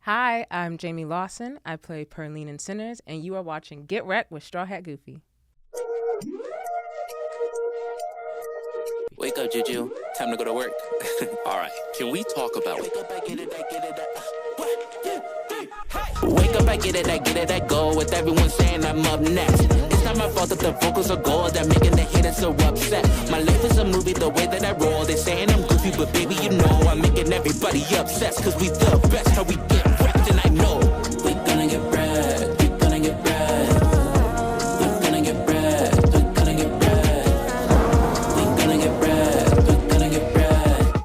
Hi, I'm JAYME LAWSON. I play Perline in Sinners, and you are watching Get Wrecked with Straw Hat Goofy. Wake up, Juju. Time to go to work. All right. Can we talk about wake up, I get it, Wake up, I get it, I go with everyone saying I'm up next. It's not my fault that the vocals are gold, that making the haters so upset. My life is a movie, the way that I roll. They saying I'm goofy, but baby, you know I'm making everybody upset. Cause we the best, how we get wrecked, and I know we gonna get wrecked, we gonna get wrecked. We gonna get wrecked, we gonna get wrecked. We gonna get wrecked, we gonna get wrecked.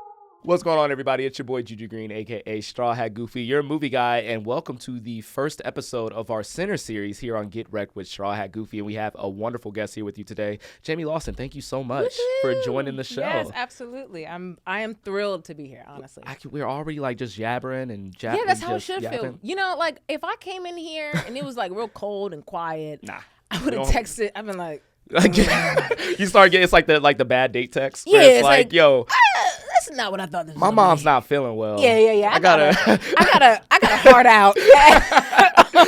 What's going on, everybody? It's your boy Juju Green, aka Straw Hat Goofy, your movie guy, and welcome to the first episode of our Center series here on Get Wrecked with Straw Hat Goofy. And we have a wonderful guest here with you today, JAYME LAWSON. Thank you so much for joining the show. Yes, absolutely. I am thrilled to be here, honestly. We're already like just yabbering and jabbing. Yeah, that's how it should yapping. feel. You know, like if I came in here and it was like real cold and quiet, I would have don't- texted. I've been like, you start getting, it's like the bad date text. Yeah, where it's it's like, like, yo, that's not what I thought this was. my gonna mom's be. not feeling well. Yeah. I gotta I got a heart out.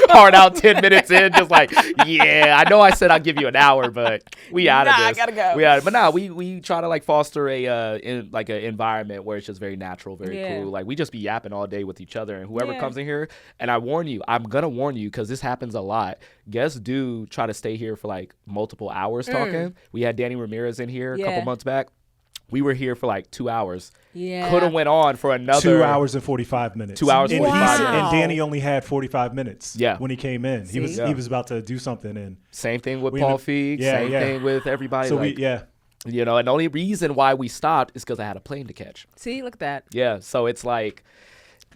hard out 10 minutes in, just like, yeah, I know I said I'll give you an hour, but we out of this. I gotta go. We out. But we try to like foster an environment where it's just very natural, very cool. Like we just be yapping all day with each other, and whoever comes in here, and I warn you, I'm gonna warn you because this happens a lot. Guests do try to stay here for like multiple hours talking. We had Danny Ramirez in here a couple months back. We were here for like 2 hours. Yeah. Could have went on for another 2 hours and 45 minutes. 2 hours and 45 minutes. And Danny only had 45 minutes Yeah. when he came in. He was about to do something. And Same thing with We Paul know- Feig. yeah, Same yeah. thing with everybody. so like, You know, and the only reason why we stopped is because I had a plane to catch. See, look at that. Yeah, so it's like,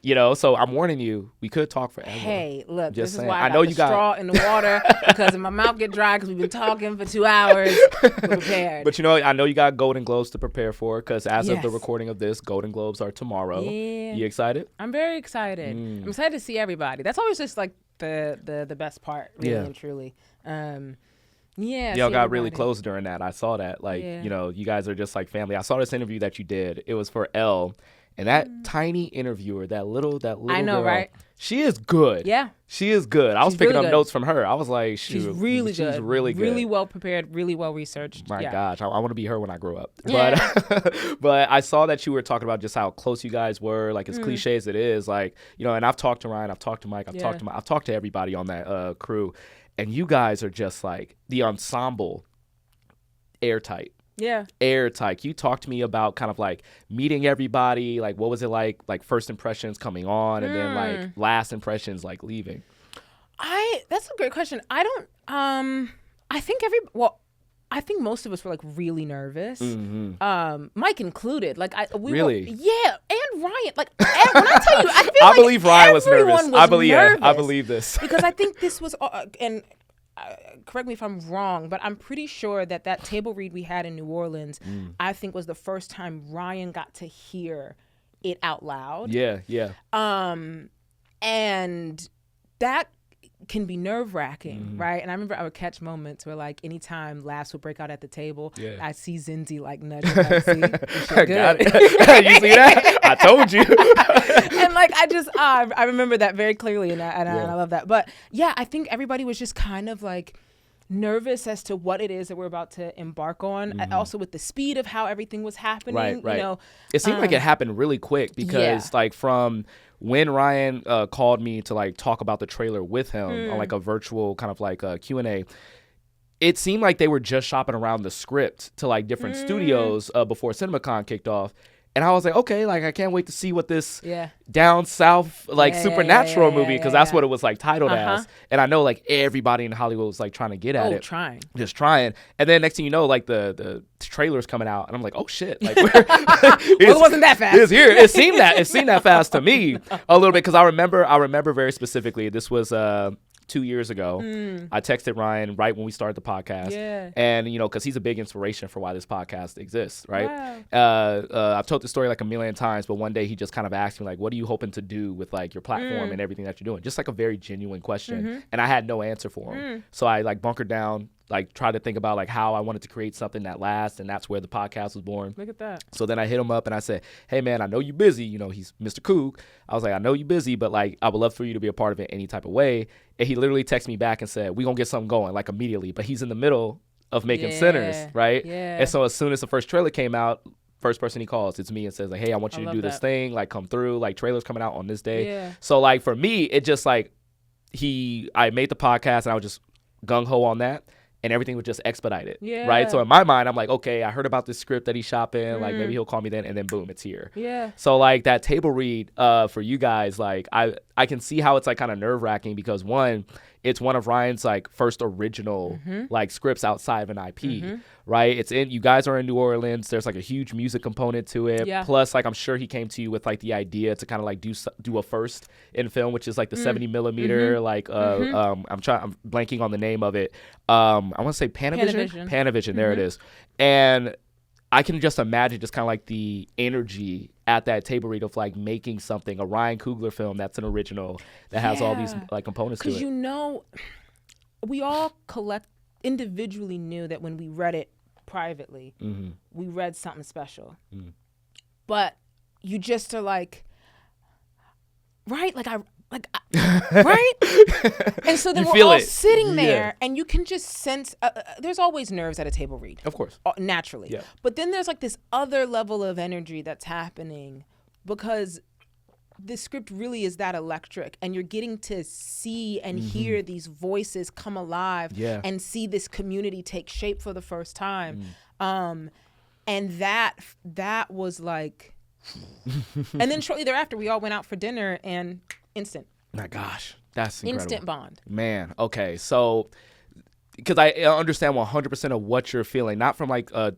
you know, so I'm warning you, we could talk forever. Hey, look, Just this is saying. why I I know got you the got- straw in the water because if my mouth get dry because we've been talking for 2 hours, we're prepared. But you know, I know you got Golden Globes to prepare for because as of the Yes. recording of this, Golden Globes are tomorrow. Yeah. You excited? I'm very excited. I'm excited to see everybody. That's always just like the best part, really Yeah. and truly. Y'all See got really everybody. close during that. I saw that. Like, Yeah. you know, you guys are just like family. I saw this interview that you did. It was for Elle. And that tiny interviewer, that little I know, girl, right? She is good. Yeah. She is good. I was She's picking really up good. notes from her. I was like, She's really good. She's really good. Really well prepared, really well researched. My yeah. gosh, I want to be her when I grow up. Yeah. But I saw that you were talking about just how close you guys were. Like as cliche as it is, like, you know. And I've talked to Ryan, I've talked to Mike, I've talked to everybody on that crew, and you guys are just like the ensemble, airtight. Yeah. Airtight. Can you talk to me about kind of like meeting everybody? Like what was it like first impressions coming on, and then like last impressions like leaving? That's a great question. I don't I think I think most of us were like really nervous. Mike included. Like we Really? were, yeah, and Ryan. Like when I tell you, I feel I like believe Ryan was nervous. everyone was nervous I believe this. because I think this was and correct me if I'm wrong, but I'm pretty sure that table read we had in New Orleans, I think was the first time Ryan got to hear it out loud. Yeah. And that can be nerve-wracking, right? And I remember I would catch moments where, like, anytime laughs would break out at the table, I see Zinzi, like, nudging, like, see, this shit Got good. it. You see that? I told you. And, like, I remember that very clearly, and I love that. But, yeah, I think everybody was just kind of, like, nervous as to what it is that we're about to embark on. Also with the speed of how everything was happening. Right. You know, It seemed like it happened really quick because, like, from when Ryan called me to like talk about the trailer with him on like a virtual kind of like a Q&A, it seemed like they were just shopping around the script to like different studios before CinemaCon kicked off. And I was like, okay, like I can't wait to see what this down south like supernatural movie, because that's what it was like titled as. And I know like everybody in Hollywood was like trying to get at it, just trying. And then next thing you know, like the trailer's coming out, and I'm like, oh shit, like it wasn't that fast. It's here. It seemed that fast to me a little bit, because I remember very specifically. This was 2 years ago. I texted Ryan right when we started the podcast. And, you know, because he's a big inspiration for why this podcast exists, right? Wow. I've told the story like a million times, but one day he just kind of asked me, like, what are you hoping to do with, like, your platform and everything that you're doing? Just, like, a very genuine question. And I had no answer for him. So I, like, bunkered down, like try to think about like how I wanted to create something that lasts, and that's where the podcast was born. Look at that. So then I hit him up and I said, hey man, I know you're busy. You know, he's Mr. Coog. I was like, I know you're busy, but like I would love for you to be a part of it any type of way. And he literally texted me back and said, we gonna get something going like immediately. But he's in the middle of making Sinners, right? Yeah. And so as soon as the first trailer came out, first person he calls, it's me, and says like, hey, I want you to do this thing, like come through, like trailer's coming out on this day. Yeah. So like for me, it just like I made the podcast and I was just gung-ho on that, and everything was just expedited. Yeah. Right. So in my mind, I'm like, okay, I heard about this script that he's shopping, like maybe he'll call me then, and then boom, it's here. Yeah. So like that table read for you guys, like I can see how it's like kind of nerve-wracking, because one, it's one of Ryan's like first original like scripts outside of an IP, right? It's in, you guys are in New Orleans. There's like a huge music component to it. Yeah. Plus, like I'm sure he came to you with like the idea to kind of like do a first in film, which is like the 70 millimeter, like I'm blanking on the name of it. I want to say Panavision. Panavision, there it is. And I can just imagine just kind of like the energy at that table read of like making something, a Ryan Coogler film that's an original that has all these like components to it. Because you know, we all individually knew that when we read it privately, we read something special. But you just are like, right? Right? And so then we're all sitting there, and you can just sense, there's always nerves at a table read. Of course. Naturally. Yeah. But then there's like this other level of energy that's happening, because the script really is that electric, and you're getting to see and hear these voices come alive and see this community take shape for the first time. And that was like, and then shortly thereafter, we all went out for dinner, and instant. My gosh, that's incredible. Instant bond. Man, okay. So, because I understand 100% of what you're feeling, not from like a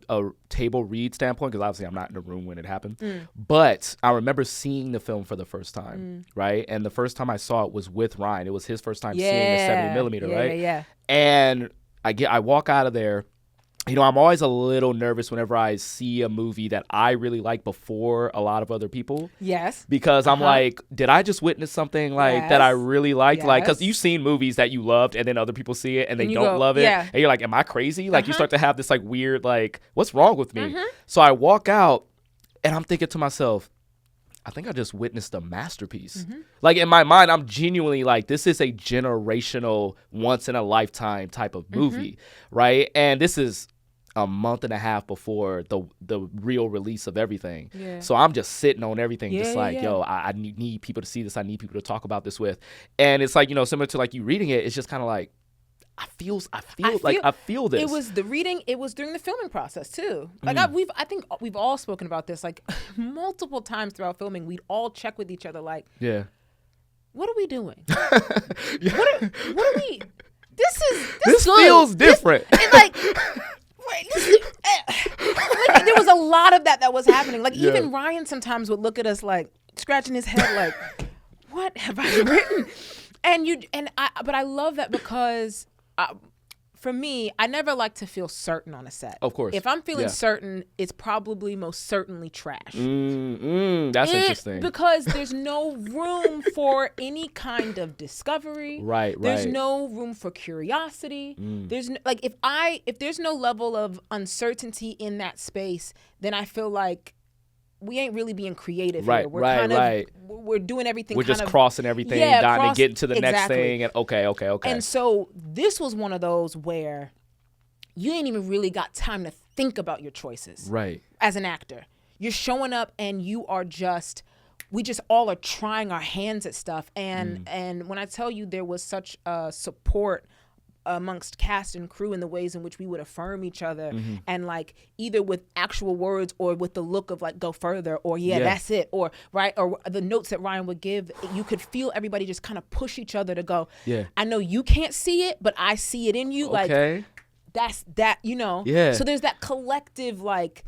table read standpoint, because obviously I'm not in the room when it happened, but I remember seeing the film for the first time, right? And the first time I saw it was with Ryan. It was his first time seeing the 70 millimeter, right? Yeah. And I walk out of there. You know, I'm always a little nervous whenever I see a movie that I really like before a lot of other people. Yes. Because I'm like, did I just witness something like that I really liked? Like, because you've seen movies that you loved, and then other people see it and they don't love it. Yeah. And you're like, am I crazy? Like, you start to have this like weird, like, what's wrong with me? So I walk out and I'm thinking to myself, I think I just witnessed a masterpiece. Like, in my mind, I'm genuinely like, this is a generational, once in a lifetime type of movie, right? And this is a month and a half before the real release of everything. Yeah. So I'm just sitting on everything, yo, I need people to see this. I need people to talk about this with. And it's like, you know, similar to like you reading it, it's just kind of like, I feel this. It was the reading. It was during the filming process too. Like I think we've all spoken about this like multiple times throughout filming. We'd all check with each other like, what are we doing? What are we? This feels different. And like there was a lot of that was happening. Like even Ryan sometimes would look at us like scratching his head like, what have I written? But I love that because for me, I never like to feel certain on a set. Of course. If I'm feeling certain, it's probably most certainly trash. That's interesting. Because there's no room for any kind of discovery. Right. There's no room for curiosity. There's like if there's no level of uncertainty in that space, then I feel like we ain't really being creative here. We're doing everything. We're just crossing everything, and getting to the next thing. And okay. And so this was one of those where you ain't even really got time to think about your choices. Right. As an actor, you're showing up and you are just. We just all are trying our hands at stuff. And when I tell you there was such support amongst cast and crew in the ways in which we would affirm each other and like either with actual words or with the look of like go further or that's it or right or the notes that Ryan would give, you could feel everybody just kind of push each other to go, I know you can't see it, but I see it in you. Like that's that, you know. So there's that collective, like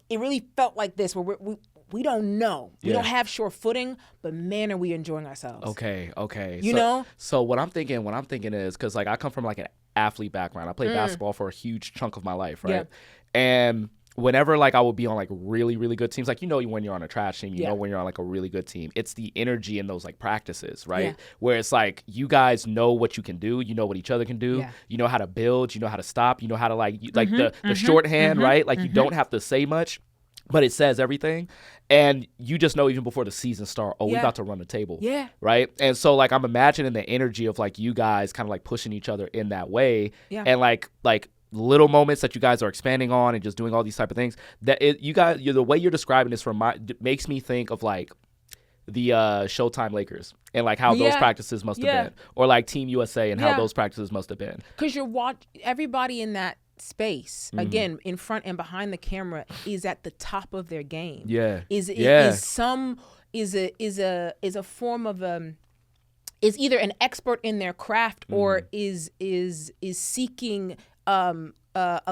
it really felt like this where we don't know. We don't have sure footing, but man, are we enjoying ourselves. Okay. You know? So what I'm thinking is, because like I come from like an athlete background. I played basketball for a huge chunk of my life, right? And whenever like I would be on like really, really good teams, like, you know, when you're on a trash team, you Yeah. know, when you're on like a really good team, it's the energy in those like practices, right? Yeah. Where it's like, you guys know what you can do, you know what each other can do, Yeah. you know how to build, you know how to stop, you know how to like, the shorthand, right? Like you don't have to say much, but it says everything. And you just know even before the season start, we about to run the table. Yeah. Right? And so like I'm imagining the energy of like you guys kind of like pushing each other in that way. Yeah. And like little moments that you guys are expanding on and just doing all these type of things that the way you're describing this makes me think of like the Showtime Lakers and like how those practices must have been, or like Team USA and how those practices must have been. Because everybody in that space again in front and behind the camera is at the top of their game. Is a form of is either an expert in their craft or is seeking a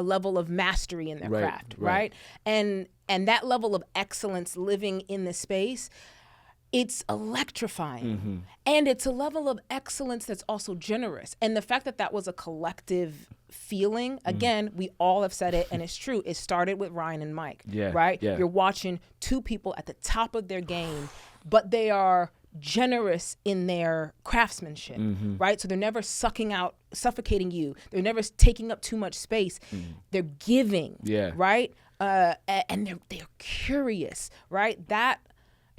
level of mastery in their craft, right? And that level of excellence living in the space, it's electrifying. And it's a level of excellence that's also generous. And the fact that that was a collective feeling, again, we all have said it, and it's true. It started with Ryan and Mike, right? Yeah. You're watching two people at the top of their game, but they are generous in their craftsmanship, right? So they're never suffocating you. They're never taking up too much space. They're giving, right? And they're curious, right? That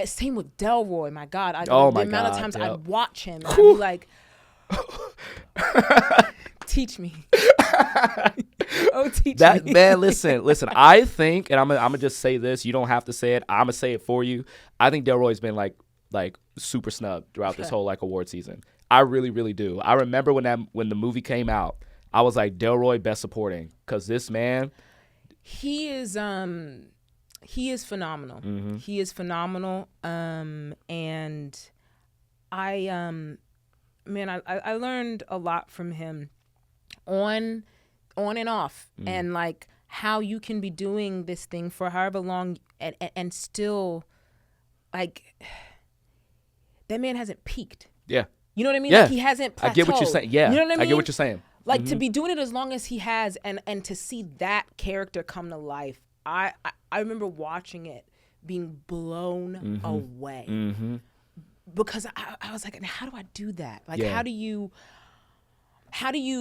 same with Delroy. My God, the amount of times I'd watch him, and I'd be like, teach me. Teach me. Man, listen. I think, and I'm gonna just say this. You don't have to say it. I'm gonna say it for you. I think Delroy's been like super snubbed throughout this whole like award season. I really, really do. I remember when the movie came out, I was like, Delroy best supporting, because this man, he is phenomenal. He is phenomenal. And I learned a lot from him on and off, and like how you can be doing this thing for however long and still like that man hasn't peaked. Yeah. You know what I mean? Yeah. Like he hasn't plateaued. I get what you're saying. Yeah. You know what I mean? I get what you're saying. Like to be doing it as long as he has and to see that character come to life. I remember watching it being blown away. Because I was like, how do I do that? Like how do you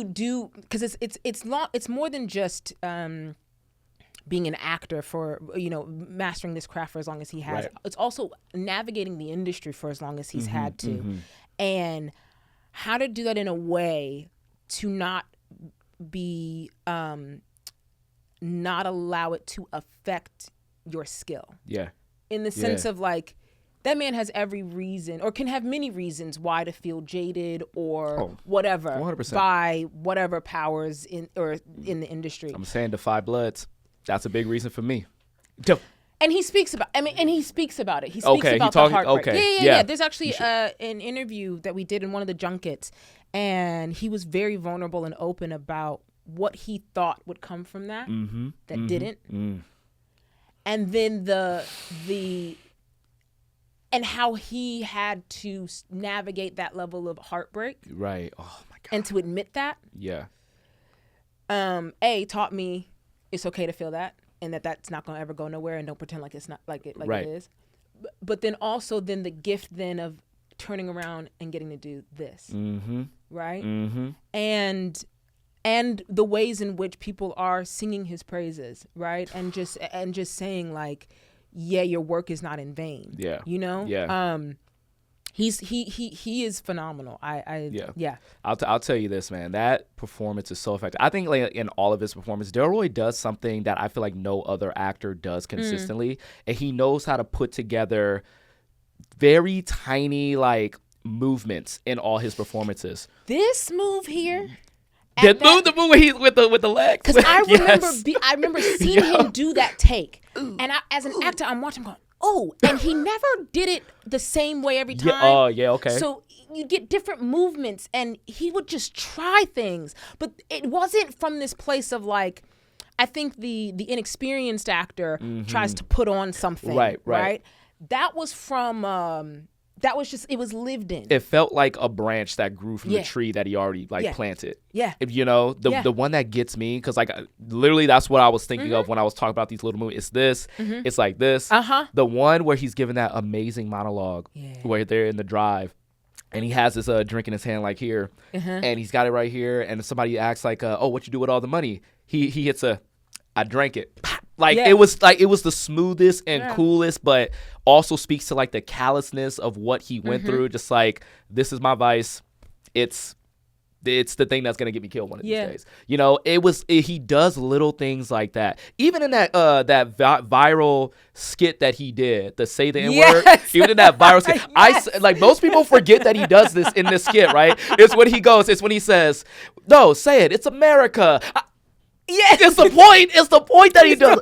do, because it's more than just being an actor for, mastering this craft for as long as he has. Right. It's also navigating the industry for as long as he's had to. And how to do that in a way to not be, not allow it to affect your skill. Yeah. In the sense of like, that man has every reason, or can have many reasons, why to feel jaded or whatever 100%. By whatever powers in the industry. I'm saying defy bloods. That's a big reason for me. And he speaks about. He speaks about it. He speaks about the heartbreak. Yeah. There's actually an interview that we did in one of the junkets, and he was very vulnerable and open about what he thought would come from that didn't, and then the and how he had to navigate that level of heartbreak. Right. Oh my God. And to admit that. Yeah. Taught me it's okay to feel that, and that's not gonna ever go nowhere, and don't pretend like it's not like it is. But then also the gift then of turning around and getting to do this. Right. And the ways in which people are singing his praises, right? And just saying like, yeah, your work is not in vain. Yeah. Yeah. He is phenomenal. I'll tell you this, man. That performance is so effective. I think like in all of his performances, Delroy does something that I feel like no other actor does consistently, and he knows how to put together very tiny like movements in all his performances. This move here. The move where he's with the leg. Because I remember seeing him do that take, and as an actor, I'm watching going, and he never did it the same way every time. Okay. So you get different movements, and he would just try things, but it wasn't from this place of like, I think the inexperienced actor tries to put on something. Right. That was from that was just, it was lived in. It felt like a branch that grew from the tree that he already planted. Yeah. If, you know, the one that gets me, because like literally that's what I was thinking of when I was talking about these little movies. It's this, it's like this. The one where he's giving that amazing monologue where they're in the drive and he has this drink in his hand like here, and he's got it right here, and somebody asks like, oh, what you do with all the money? He hits I drank it. Like it was the smoothest and coolest, but also speaks to like the callousness of what he went through. Just like, this is my vice. It's the thing that's gonna get me killed one of these days. You know, he does little things like that. Even in that viral skit that he did, the say the N-word. Even in that viral skit, like most people forget that he does this in this skit. Right? It's when he goes. It's when he says, "No, say it. It's America." Yes, it's the point. It's the point that he does.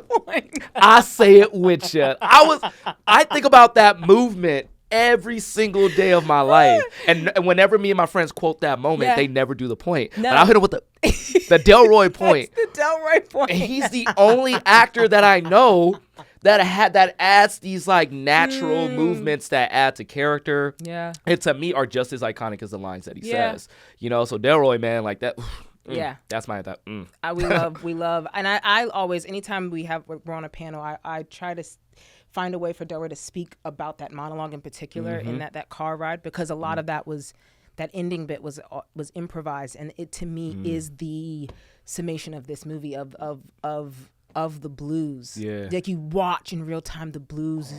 I say it with you. I think about that movement every single day of my life, and whenever me and my friends quote that moment, they never do the point. No. But I hit him with the Delroy point. That's the Delroy point. And he's the only actor that I know that adds these like natural movements that add to character. Yeah, and to me are just as iconic as the lines that he says. You know, so Delroy, man, like that. That's my thought. We love, and I always, anytime we're on a panel, I try to find a way for Delroy to speak about that monologue in particular in that car ride, because a lot of that ending bit was improvised, and it to me is the summation of this movie of the blues. Yeah, like you watch in real time the blues,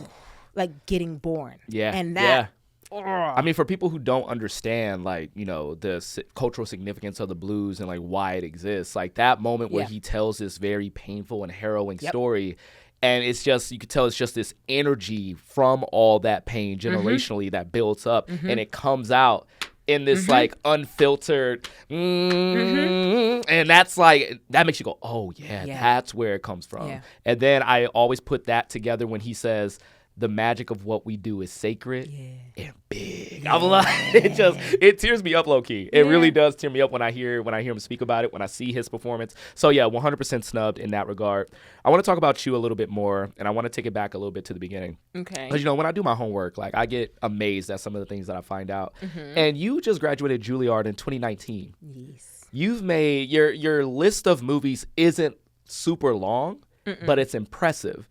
like getting born. Yeah, and that. Yeah. I mean, for people who don't understand, like, you know, the cultural significance of the blues and like why it exists, like that moment where he tells this very painful and harrowing story, and it's just, you could tell it's just this energy from all that pain generationally that builds up, and it comes out in this like unfiltered, and that's like, that makes you go, oh yeah, that's where it comes from. Yeah. And then I always put that together when he says, the magic of what we do is sacred and big. I'm like, it tears me up low key. It really does tear me up when I hear him speak about it, when I see his performance. So yeah, 100% snubbed in that regard. I want to talk about you a little bit more, and I want to take it back a little bit to the beginning. Okay. Because, you know, when I do my homework, like I get amazed at some of the things that I find out. And you just graduated Juilliard in 2019. Yes. You've made your list of movies isn't super long, but it's impressive.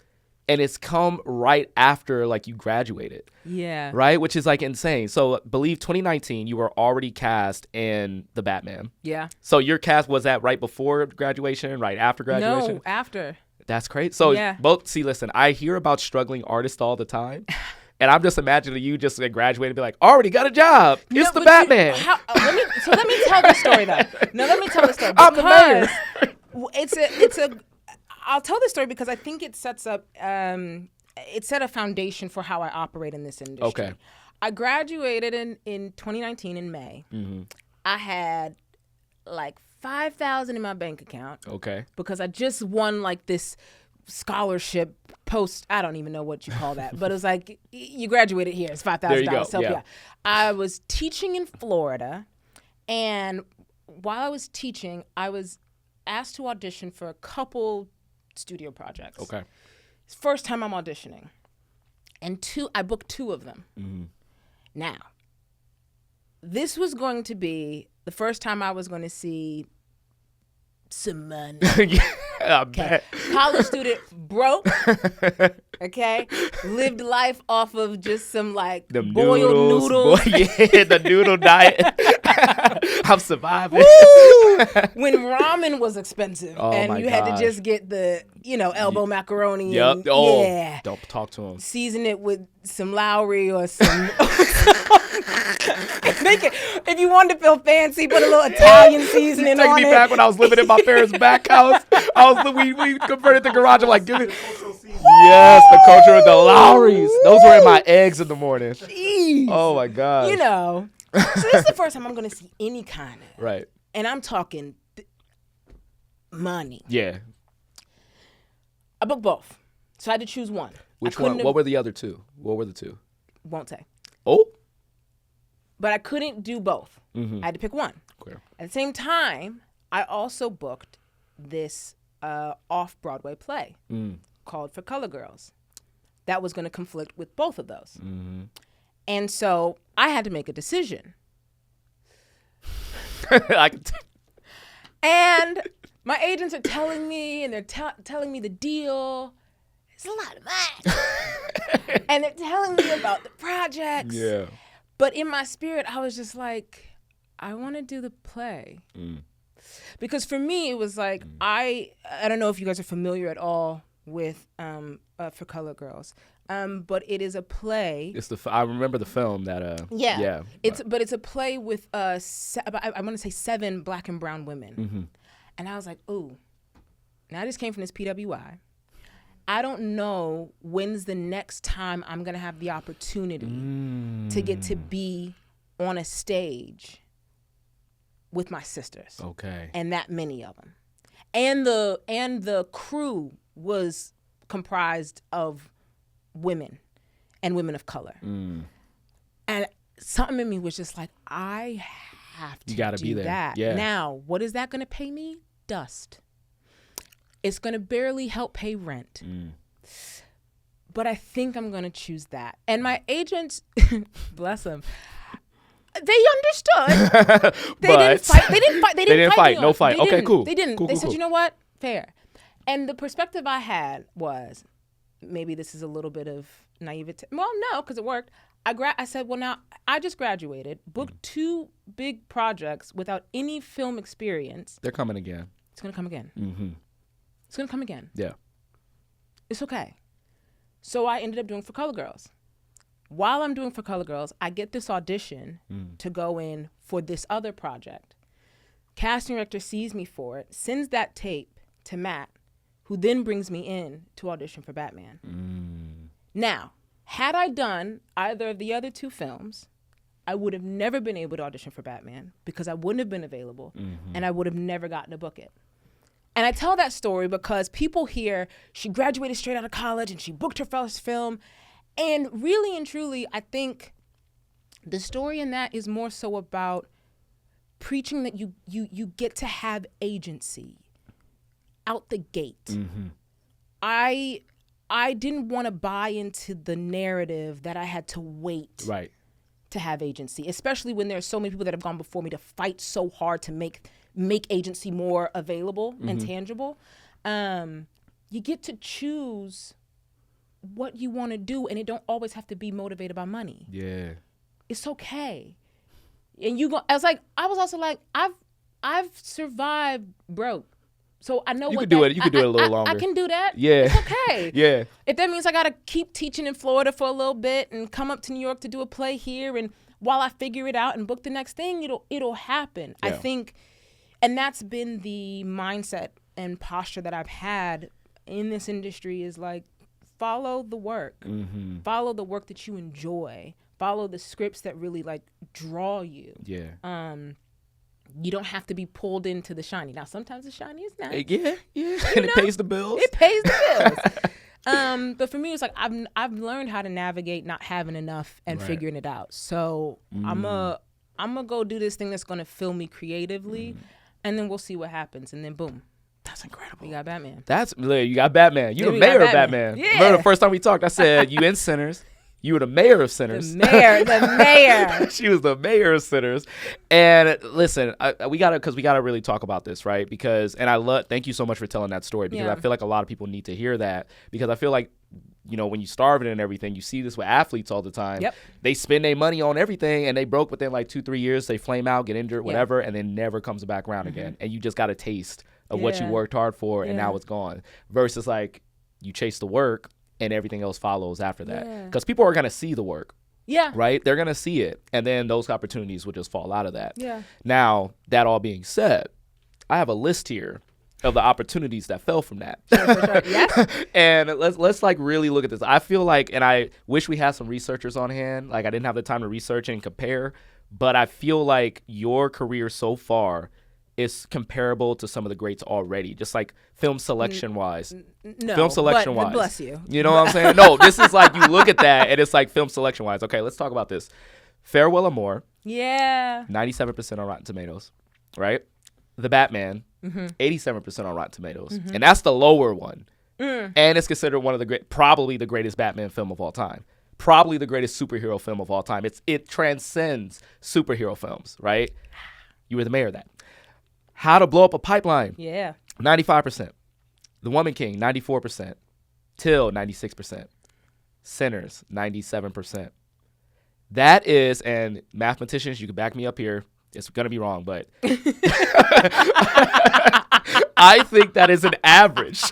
And it's come right after like you graduated. Yeah. Right? Which is like insane. So I believe 2019, you were already cast in The Batman. Yeah. So your cast, was that right before graduation, right after graduation? No, after. That's great. So listen, I hear about struggling artists all the time. And I'm just imagining you just like graduating and be like, already got a job. It's the Batman. Let me tell the story though. No, let me tell the story. I'm the mayor. It's a I'll tell this story because I think it sets up, it set a foundation for how I operate in this industry. Okay. I graduated in 2019 in May. I had like $5,000 in my bank account. Okay. Because I just won like this scholarship post. I don't even know what you call that, but it was like, you graduated here. It's $5,000. There you go. So yeah. I was teaching in Florida, and while I was teaching, I was asked to audition for a couple studio projects. Okay. It's the first time I'm auditioning. And I booked 2 of them. Now, this was going to be the first time I was going to see some money. I bet. College student, broke. Okay. Lived life off of just some like them boiled noodles. The noodle diet. I'm surviving. When ramen was expensive, and you had to just get the, elbow macaroni. Yep. And, don't talk to him. Season it with some Lowry or some. Make it, if you wanted to feel fancy, put a little Italian seasoning on it. Take me back when I was living in my parents' back house. We converted the garage. I'm like, give it. Yes, the culture of the Lowrys. Those were in my eggs in the morning. Jeez. Oh my God. So this is the first time I'm going to see any kind of. Right. And I'm talking money. Yeah. I booked both. So I had to choose one. Which one? What were the other 2? What were the 2? Won't say. Oh. But I couldn't do both. I had to pick one. Okay. At the same time, I also booked this off-Broadway play called For Color Girls. That was going to conflict with both of those. And so I had to make a decision. And my agents are telling me, and they're telling me the deal. It's a lot of money. And they're telling me about the projects. Yeah. But in my spirit, I was just like, I want to do the play. Because for me, it was like, I don't know if you guys are familiar at all with For Color Girls. But it is a play. I remember the film that. Yeah. It's a play with I want to say 7 Black and brown women, and I was like, ooh. Now I just came from this PWI. I don't know when's the next time I'm gonna have the opportunity to get to be on a stage with my sisters. Okay. And that many of them, and the crew was comprised of women and women of color. And something in me was just like, I have to do that. Yeah. Now, what is that going to pay me? Dust. It's going to barely help pay rent. But I think I'm going to choose that. And my agents, bless them, they understood. They didn't fight. They didn't fight. No fight. Okay, cool. They didn't. Cool, they cool, said, cool. you know what? Fair. And the perspective I had was, maybe this is a little bit of naivete. Well, no, because it worked. I said, well, now I just graduated, booked 2 big projects without any film experience. They're coming again. It's going to come again. It's going to come again. Yeah. It's okay. So I ended up doing For Color Girls. While I'm doing For Color Girls, I get this audition to go in for this other project. Casting director sees me for it, sends that tape to Matt, who then brings me in to audition for Batman. Now, had I done either of the other 2 films, I would have never been able to audition for Batman because I wouldn't have been available and I would have never gotten to book it. And I tell that story because people hear she graduated straight out of college and she booked her first film. And really and truly, I think the story in that is more so about preaching that you get to have agency out the gate. I didn't want to buy into the narrative that I had to wait to have agency, especially when there's so many people that have gone before me to fight so hard to make agency more available and tangible. You get to choose what you want to do, and it don't always have to be motivated by money. Yeah. It's okay. And I was also like, I've survived broke. So I know you could do it. You could do it a little longer. I can do that. Yeah. It's okay. Yeah. If that means I got to keep teaching in Florida for a little bit and come up to New York to do a play here, and while I figure it out and book the next thing, it'll happen. Yeah. I think, and that's been the mindset and posture that I've had in this industry is like, follow the work. Follow the work that you enjoy. Follow the scripts that really like draw you. Yeah. You don't have to be pulled into the shiny. Now, sometimes the shiny is nice. Yeah. And it pays the bills. It pays the bills. But for me, it's like I've learned how to navigate not having enough and figuring it out. So I'm gonna go do this thing that's gonna fill me creatively, and then we'll see what happens. And then boom. That's incredible. You got Batman. You got Batman. You the mayor of Batman. Yeah. Remember the first time we talked, I said, you in Sinners. You were the mayor of Sinners. The mayor. She was the mayor of Sinners. And listen, we gotta really talk about this, right? Because, and thank you so much for telling that story, because I feel like a lot of people need to hear that, because I feel like, when you starving and everything, you see this with athletes all the time. Yep. They spend their money on everything and they broke within like 2-3 years. They flame out, get injured, whatever, and then never comes back around again. And you just got a taste of what you worked hard for, and now it's gone. Versus like you chase the work and everything else follows after that. Because people are going to see the work. Yeah. Right? They're going to see it. And then those opportunities will just fall out of that. Yeah. Now, that all being said, I have a list here of the opportunities that fell from that. Sure. Yes. And let's like really look at this. I feel like, and I wish we had some researchers on hand. Like I didn't have the time to research and compare, but I feel like your career so far is comparable to some of the greats already, just like film selection wise. No, film selection wise. Bless you. You know what I'm saying? No, this is like, you look at that and it's like film selection wise. Okay, let's talk about this. Farewell Amore. Yeah. 97% on Rotten Tomatoes, right? The Batman, 87% on Rotten Tomatoes. And that's the lower one. And it's considered one of probably the greatest Batman film of all time. probably the greatest superhero film of all time. It transcends superhero films, right? You were the mayor of that. How to Blow Up a Pipeline. Yeah. 95%. The Woman King, 94%. Till, 96%. Sinners, 97%. That is, and mathematicians, you can back me up here. It's going to be wrong, but I think that is an average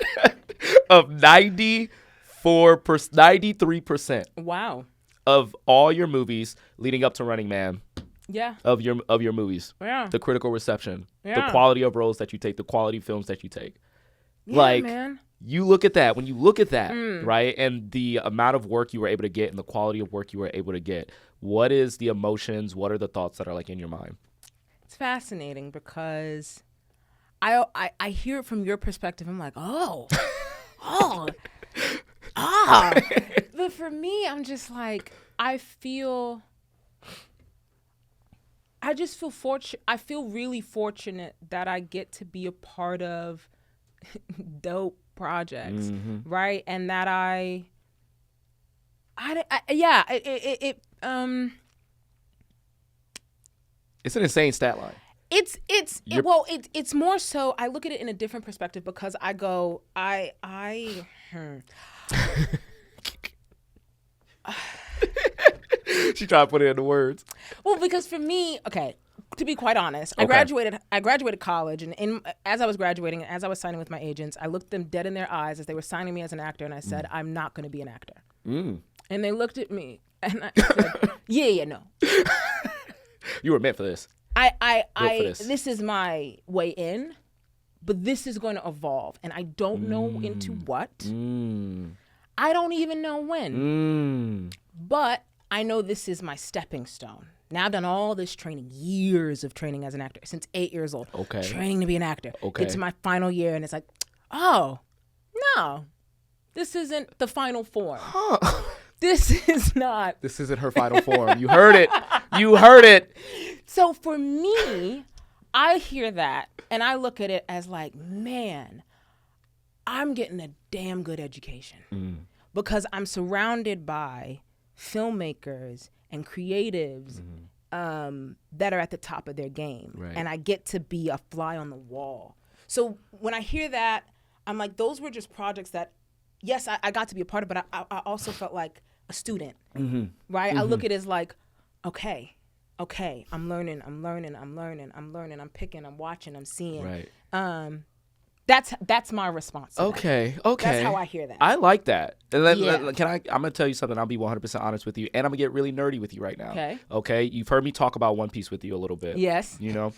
of 93%. Wow. Of all your movies leading up to Running Man. Yeah. Of your movies. Yeah. The critical reception. Yeah. The quality of roles that you take. The quality of films that you take. Yeah, man. You look at that. When you look at that, right, and the amount of work you were able to get and the quality of work you were able to get, what is the emotions? What are the thoughts that are like in your mind? It's fascinating because I hear it from your perspective. I'm like, but for me, I'm just like, I just feel fortunate. I feel really fortunate that I get to be a part of dope projects, right? And that it's an insane stat line. It's more so I look at it in a different perspective because I go, She tried to put it into words. Well, because for me, okay, to be quite honest, Okay. I graduated college, and as I was graduating, as I was signing with my agents, I looked them dead in their eyes as they were signing me as an actor, and I said, I'm not going to be an actor. And they looked at me, and I said, no. You were meant for this. This is my way in, but this is going to evolve, and I don't know into what. I don't even know when. But I know this is my stepping stone. Now I've done all this training, years of training as an actor, since 8 years old. Okay. Training to be an actor. Okay. Get to my final year, and it's like, oh, no, this isn't the final form. Huh. This is not. This isn't her final form. You heard it. You heard it. So for me, I hear that, and I look at it as like, man, I'm getting a damn good education because I'm surrounded by filmmakers and creatives that are at the top of their game. Right. And I get to be a fly on the wall. So when I hear that, I'm like, those were just projects that, yes, I got to be a part of, but I also felt like a student, right? I look at it as like, okay, I'm learning, I'm picking, I'm watching, I'm seeing. Right. That's my response to that. Okay. That's how I hear that. I like that. And Yeah. I'm going to tell you something. I'll be 100% honest with you. And I'm going to get really nerdy with you right now. Okay. You've heard me talk about One Piece with you a little bit. Yes. You know,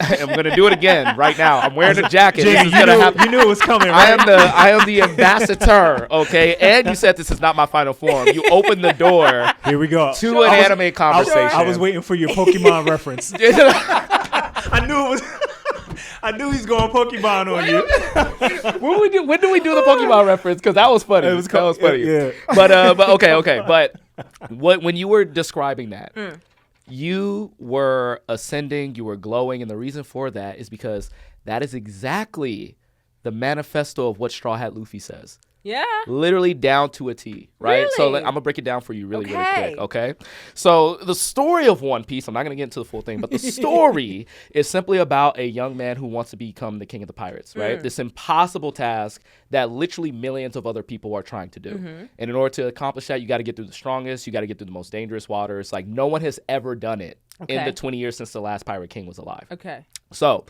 I'm going to do it again right now. I'm wearing a jacket. Jay, you knew it was coming, right? I am the ambassador. Okay. And you said this is not my final form. You opened the door. Here we go. To an anime conversation. I was waiting for your Pokemon reference. I knew it was. I knew he's going Pokemon on you. When do we do the Pokemon reference? Because that was funny. That was funny. Yeah. But okay. But when you were describing that, you were ascending, you were glowing, and the reason for that is because that is exactly the manifesto of what Straw Hat Luffy says. Yeah. Literally down to a T, right? Really? So I'm going to break it down for you really quick, okay? So the story of One Piece, I'm not going to get into the full thing, but the story is simply about a young man who wants to become the king of the pirates, right? This impossible task that literally millions of other people are trying to do. And in order to accomplish that, you got to get through the strongest, you got to get through the most dangerous waters. Like no one has ever done it in the 20 years since the last pirate king was alive. Okay. So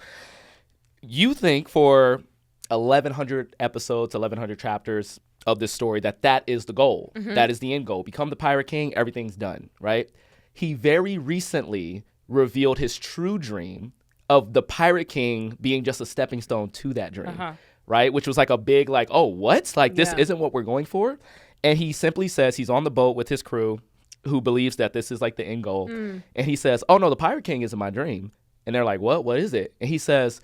you think for 1,100 episodes, 1,100 chapters of this story that is the goal. That is the end goal. Become the pirate king, everything's done, right? He very recently revealed his true dream of the pirate king being just a stepping stone to that dream, right? Which was like a big like, oh, what? Like this isn't what we're going for? And he simply says he's on the boat with his crew who believes that this is like the end goal. And he says, oh no, the pirate king isn't my dream. And they're like, what? What is it? And he says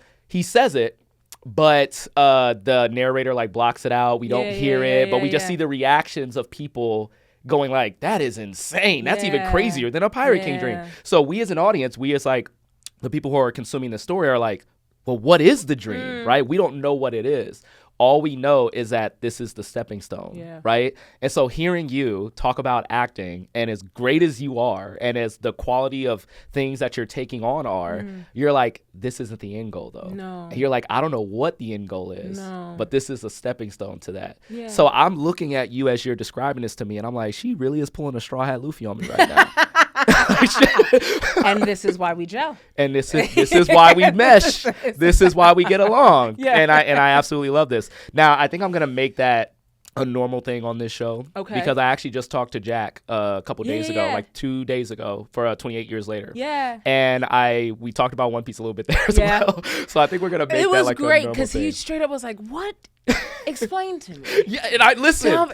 it, but the narrator like blocks it out. We don't hear it, but we just see the reactions of people going like, that is insane. That's even crazier than a pirate king dream. So we as an audience, we as like the people who are consuming the story are like, well, what is the dream, right? We don't know what it is. all we know is that this is the stepping stone, right? And so hearing you talk about acting, and as great as you are, and as the quality of things that you're taking on are, you're like, this isn't the end goal though. No. And you're like, I don't know what the end goal is, but this is a stepping stone to that. Yeah. So I'm looking at you as you're describing this to me, and I'm like, she really is pulling a straw hat Luffy on me right now. And this is why we gel. And this is why we mesh. This is why we get along. Yeah. And I absolutely love this. Now, I think I'm gonna make that a normal thing on this show. Okay. Because I actually just talked to Jack a couple days ago, like 2 days ago, for 28 Years Later. Yeah. And we talked about One Piece a little bit there as well. So I think we're gonna make that like a normal thing. It was great because he straight up was like, "What? Explain to me." Yeah, and I listen.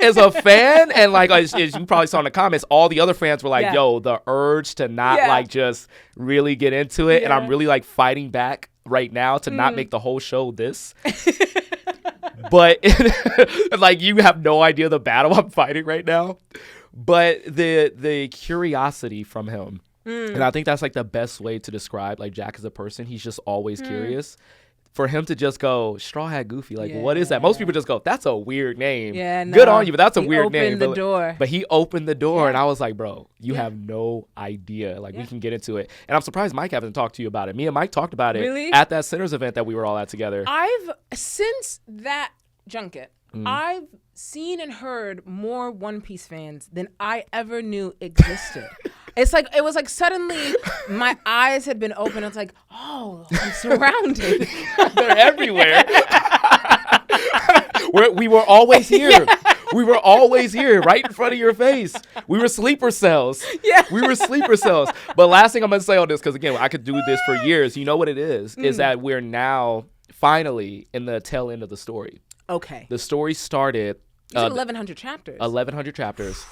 As a fan, and like as you probably saw in the comments, all the other fans were like, yo, the urge to not like just really get into it. And I'm really like fighting back right now to not make the whole show this. But like, you have no idea the battle I'm fighting right now. But the curiosity from him, and I think that's like the best way to describe like Jack as a person. He's just always curious. For him to just go, Straw Hat Goofy, like, what is that? Most people just go, that's a weird name. Yeah, no. Good on you, but that's a weird name. He opened the door. But he opened the door, and I was like, bro, you have no idea. Like, we can get into it. And I'm surprised Mike hasn't talked to you about it. Me and Mike talked about it at that Sinners event that we were all at together. Since that junket, I've seen and heard more One Piece fans than I ever knew existed. It was like suddenly my eyes had been opened. It's like, oh, I'm surrounded. They're everywhere. We were always here. Yeah. We were always here, right in front of your face. We were sleeper cells. Yeah. We were sleeper cells. But last thing I'm going to say on this, because again, I could do this for years. You know what it is that we're now finally in the tail end of the story. Okay. The story started. 1,100 chapters. 1,100 chapters.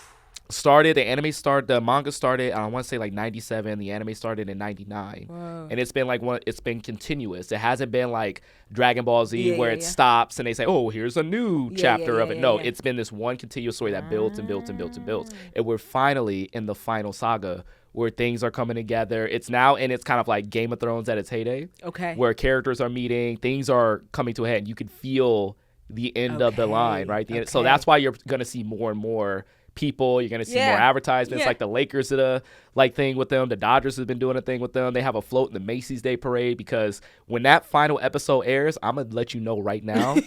The manga started, I want to say like 97. The anime started in 99. Whoa. And it's been continuous. It hasn't been like Dragon Ball Z where it stops and they say, oh, here's a new chapter of it. No, it's been this one continuous story that builds and builds and builds and builds. And we're finally in the final saga where things are coming together. It's now, and it's kind of like Game of Thrones at its heyday. Okay. Where characters are meeting, things are coming to a head, and you can feel the end of the line, right? So that's why you're going to see more and more people. You're going to see more advertisements. Like the Lakers did a thing with them. The Dodgers has been doing a thing with them. They have a float in the Macy's Day Parade, because when that final episode airs, I'm going to let you know right now,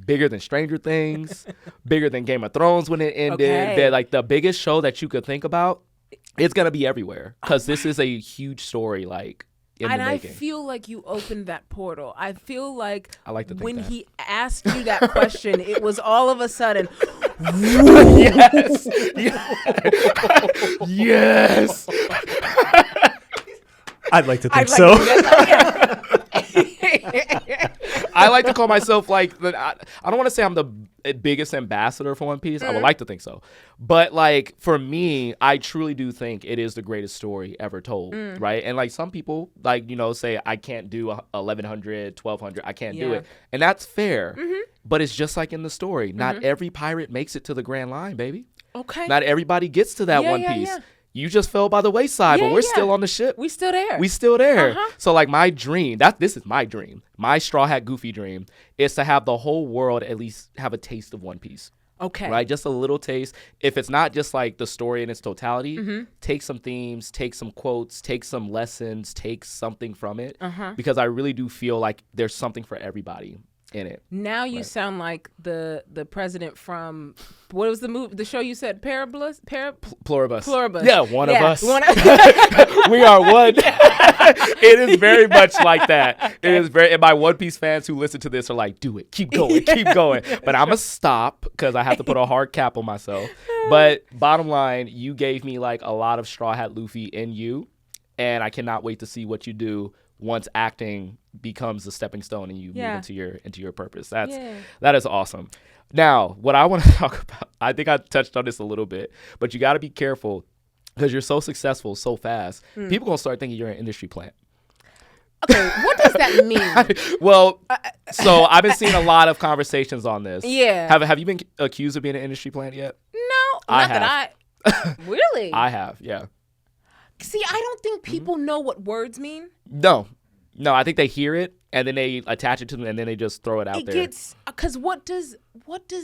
bigger than Stranger Things, bigger than Game of Thrones when it ended. They're like the biggest show that you could think about. It's going to be everywhere, because this is a huge story, like, in the making. I feel like you opened that portal. I feel like, when that. he asked you that question, it was all of a sudden, yes. Yes. I'd like to think so. I like to call myself like I don't want to say I'm the biggest ambassador for One Piece. I would like to think so. But like, for me, I truly do think it is the greatest story ever told, right? And like, some people like, say I can't do 1,100, 1,200. I can't do it. And that's fair. But it's just like in the story. Not every pirate makes it to the Grand Line, baby. Okay. Not everybody gets to that One Piece. Yeah. You just fell by the wayside, but we're still on the ship. We still there. We still there. So like, my dream, this is my dream. My Straw Hat Goofy dream is to have the whole world at least have a taste of One Piece. Okay. Right? Just a little taste. If it's not just like the story in its totality, take some themes, take some quotes, take some lessons, take something from it. Because I really do feel like there's something for everybody in it. Now you sound like the president from, what was the show you said? Pluribus? Yeah, one of us. We are one. It is very much like that. It is very, and my One Piece fans who listen to this are like, do it, keep going, keep going. But I'm gonna stop because I have to put a hard cap on myself. But bottom line, you gave me like a lot of Straw Hat Luffy in you, and I cannot wait to see what you do once acting becomes a stepping stone and you move into your purpose. That is awesome. Now, what I want to talk about, I think I touched on this a little bit, but you got to be careful because you're so successful so fast. People gonna start thinking you're an industry plant. Okay, what does that mean? Well, so I've been seeing a lot of conversations on this. Yeah. Have you been accused of being an industry plant yet? No, not that I. Really? I have, yeah. See, I don't think people know what words mean. No, I think they hear it and then they attach it to them, and then they just throw it out there. Because what does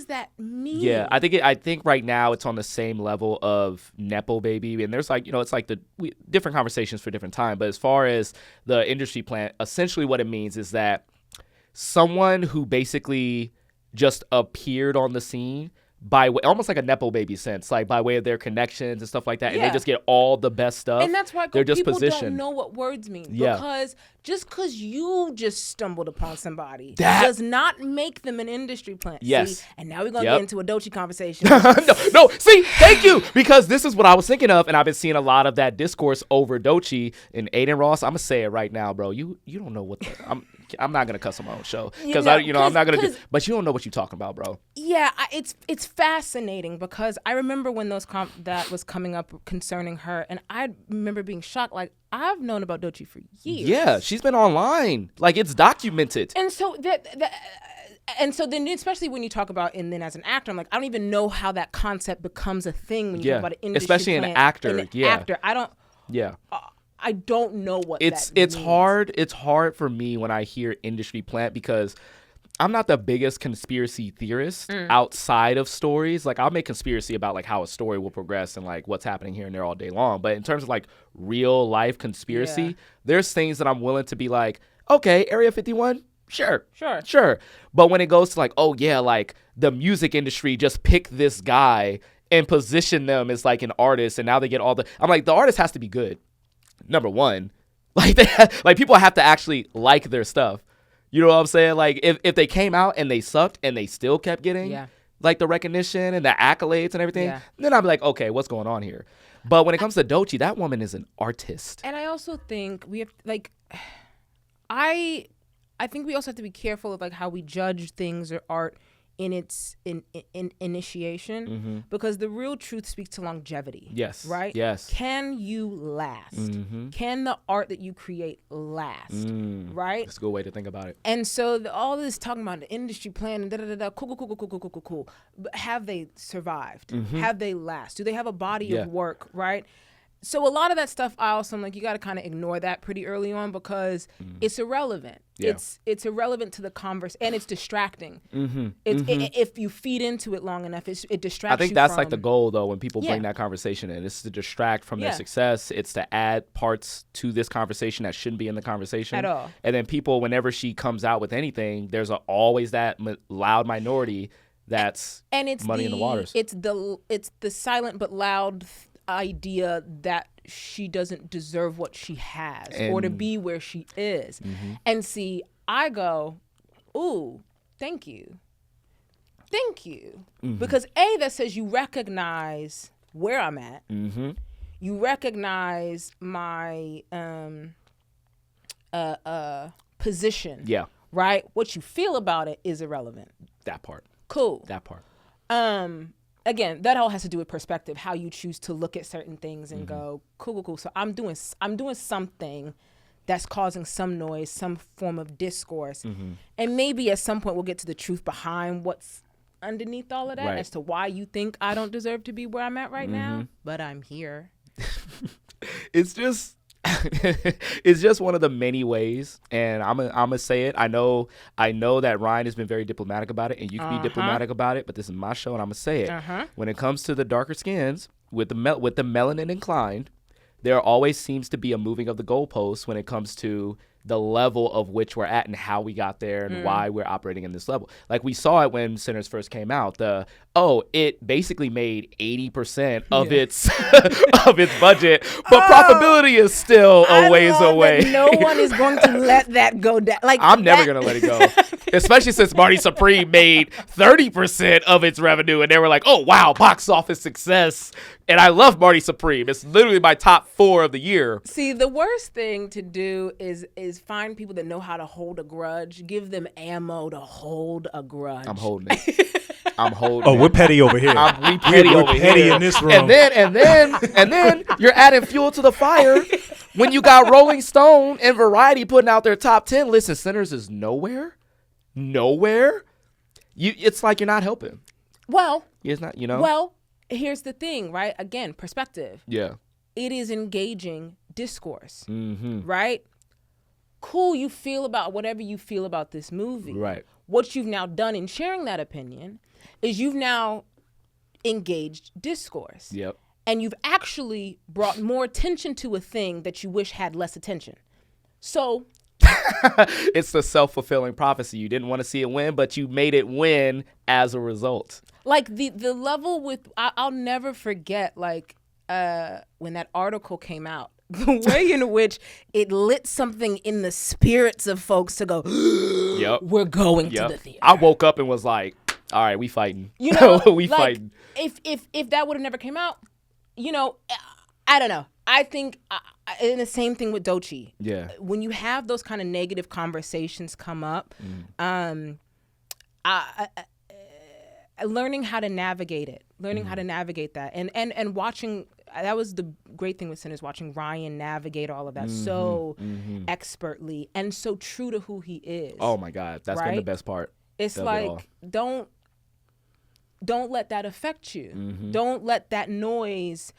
that mean? Yeah, I think right now it's on the same level of Nepo baby, and there's like, it's like different conversations for different time. But as far as the industry plan, essentially what it means is that someone who basically just appeared on the scene by way, almost like a Nepo baby sense, like by way of their connections and stuff like that, and they just get all the best stuff. And that's why they're just people positioned. don't know what words mean. Yeah. Because just because you just stumbled upon somebody does not make them an industry plant. Yes. See? And now we're going to get into a Doechii conversation. no, see, thank you, because this is what I was thinking of, and I've been seeing a lot of that discourse over Doechii and Aiden Ross. I'm gonna say it right now, bro. You don't know what I'm not gonna cuss on my own show because I'm not gonna. But you don't know what you're talking about, bro. Yeah, it's fascinating because I remember when that was coming up concerning her, and I remember being shocked. Like, I've known about Doechii for years. Yeah, she's been online. Like, it's documented. And so then, especially when you talk about, and then as an actor, I'm like, I don't even know how that concept becomes a thing when you talk about an industry especially plant. an actor. Actor, I don't. Yeah. I don't know what it's means. hard. It's hard for me when I hear industry plant because I'm not the biggest conspiracy theorist outside of stories. Like, I'll make conspiracy about like how a story will progress and like what's happening here and there all day long. But in terms of like real life conspiracy, there's things that I'm willing to be like, okay, Area 51, sure. But when it goes to like, oh yeah, like the music industry just picked this guy and position them as like an artist, and now they get all the. I'm like, the artist has to be good. Number one, like like people have to actually like their stuff. You know what I'm saying? Like if they came out and they sucked and they still kept getting like the recognition and the accolades and everything, then I'd be like, okay, what's going on here? But when it comes to Doechii, that woman is an artist. And I also think we have like, I think we also have to be careful of like how we judge things or art in its initiation, because the real truth speaks to longevity. Yes. Right? Yes. Can you last? Can the art that you create last? Right? That's a good way to think about it. And so all this talking about the industry plan and cool. But have they survived? Have they last? Do they have a body of work? Right? So a lot of that stuff, I also am like, you got to kind of ignore that pretty early on because it's irrelevant. Yeah. It's irrelevant to the converse, and it's distracting. If you feed into it long enough, it distracts you. I think that's like the goal, though, when people bring that conversation in. It's to distract from their success. It's to add parts to this conversation that shouldn't be in the conversation. At all. And then people, whenever she comes out with anything, there's always that loud minority that's and it's muddy in the waters. It's the silent but loud idea that she doesn't deserve what she has or to be where she is. And see, I go, ooh, thank you. Because that says you recognize where I'm at. You recognize my position. Yeah. Right? What you feel about it is irrelevant. That part. Cool. That part. Again, that all has to do with perspective, how you choose to look at certain things and go, cool. So I'm doing something that's causing some noise, some form of discourse. And maybe at some point we'll get to the truth behind what's underneath all of that as to why you think I don't deserve to be where I'm at right now, but I'm here. It's just it's just one of the many ways, and I'm gonna say it. I know that Ryan has been very diplomatic about it, and you can be diplomatic about it, but this is my show, and I'm gonna say it. When it comes to the darker skins, with the melanin inclined, there always seems to be a moving of the goalposts when it comes to the level of which we're at and how we got there and why we're operating in this level. Like we saw it when Sinners first came out. It basically made 80% of its of its budget, but profitability is still a ways away. No one is going to let that go down. Like I'm never gonna let it go, especially since Marty Supreme made 30% of its revenue, and they were like, "Oh wow, box office success." And I love Marty Supreme. It's literally my top 4 of the year. See, the worst thing to do is find people that know how to hold a grudge. Give them ammo to hold a grudge. I'm holding it. Oh, we're petty over here. We're petty in this room. And then you're adding fuel to the fire when you got Rolling Stone and Variety putting out their top 10 list, and Sinners is nowhere. It's like you're not helping. Well, it's not. Well, here's the thing, right? Again, perspective. Yeah. It is engaging discourse, right? cool, you feel about whatever you feel about this movie. Right. What you've now done in sharing that opinion is you've now engaged discourse. Yep. And you've actually brought more attention to a thing that you wish had less attention. So it's the self-fulfilling prophecy. You didn't want to see it win, but you made it win as a result. Like the level with, I'll never forget, like when that article came out, the way in which it lit something in the spirits of folks to go, yep, we're going to the theater. I woke up and was like, all right, we fighting. You know, we like, fighting. If that would have never came out, you know, I don't know. I think, and the same thing with Doechii. Yeah. When you have those kind of negative conversations come up, learning how to navigate it, how to navigate that, and watching. That was the great thing with Sinners, watching Ryan navigate all of that so expertly and so true to who he is. Oh my God, that's been the best part. It's like don't let that affect you. Don't let that noise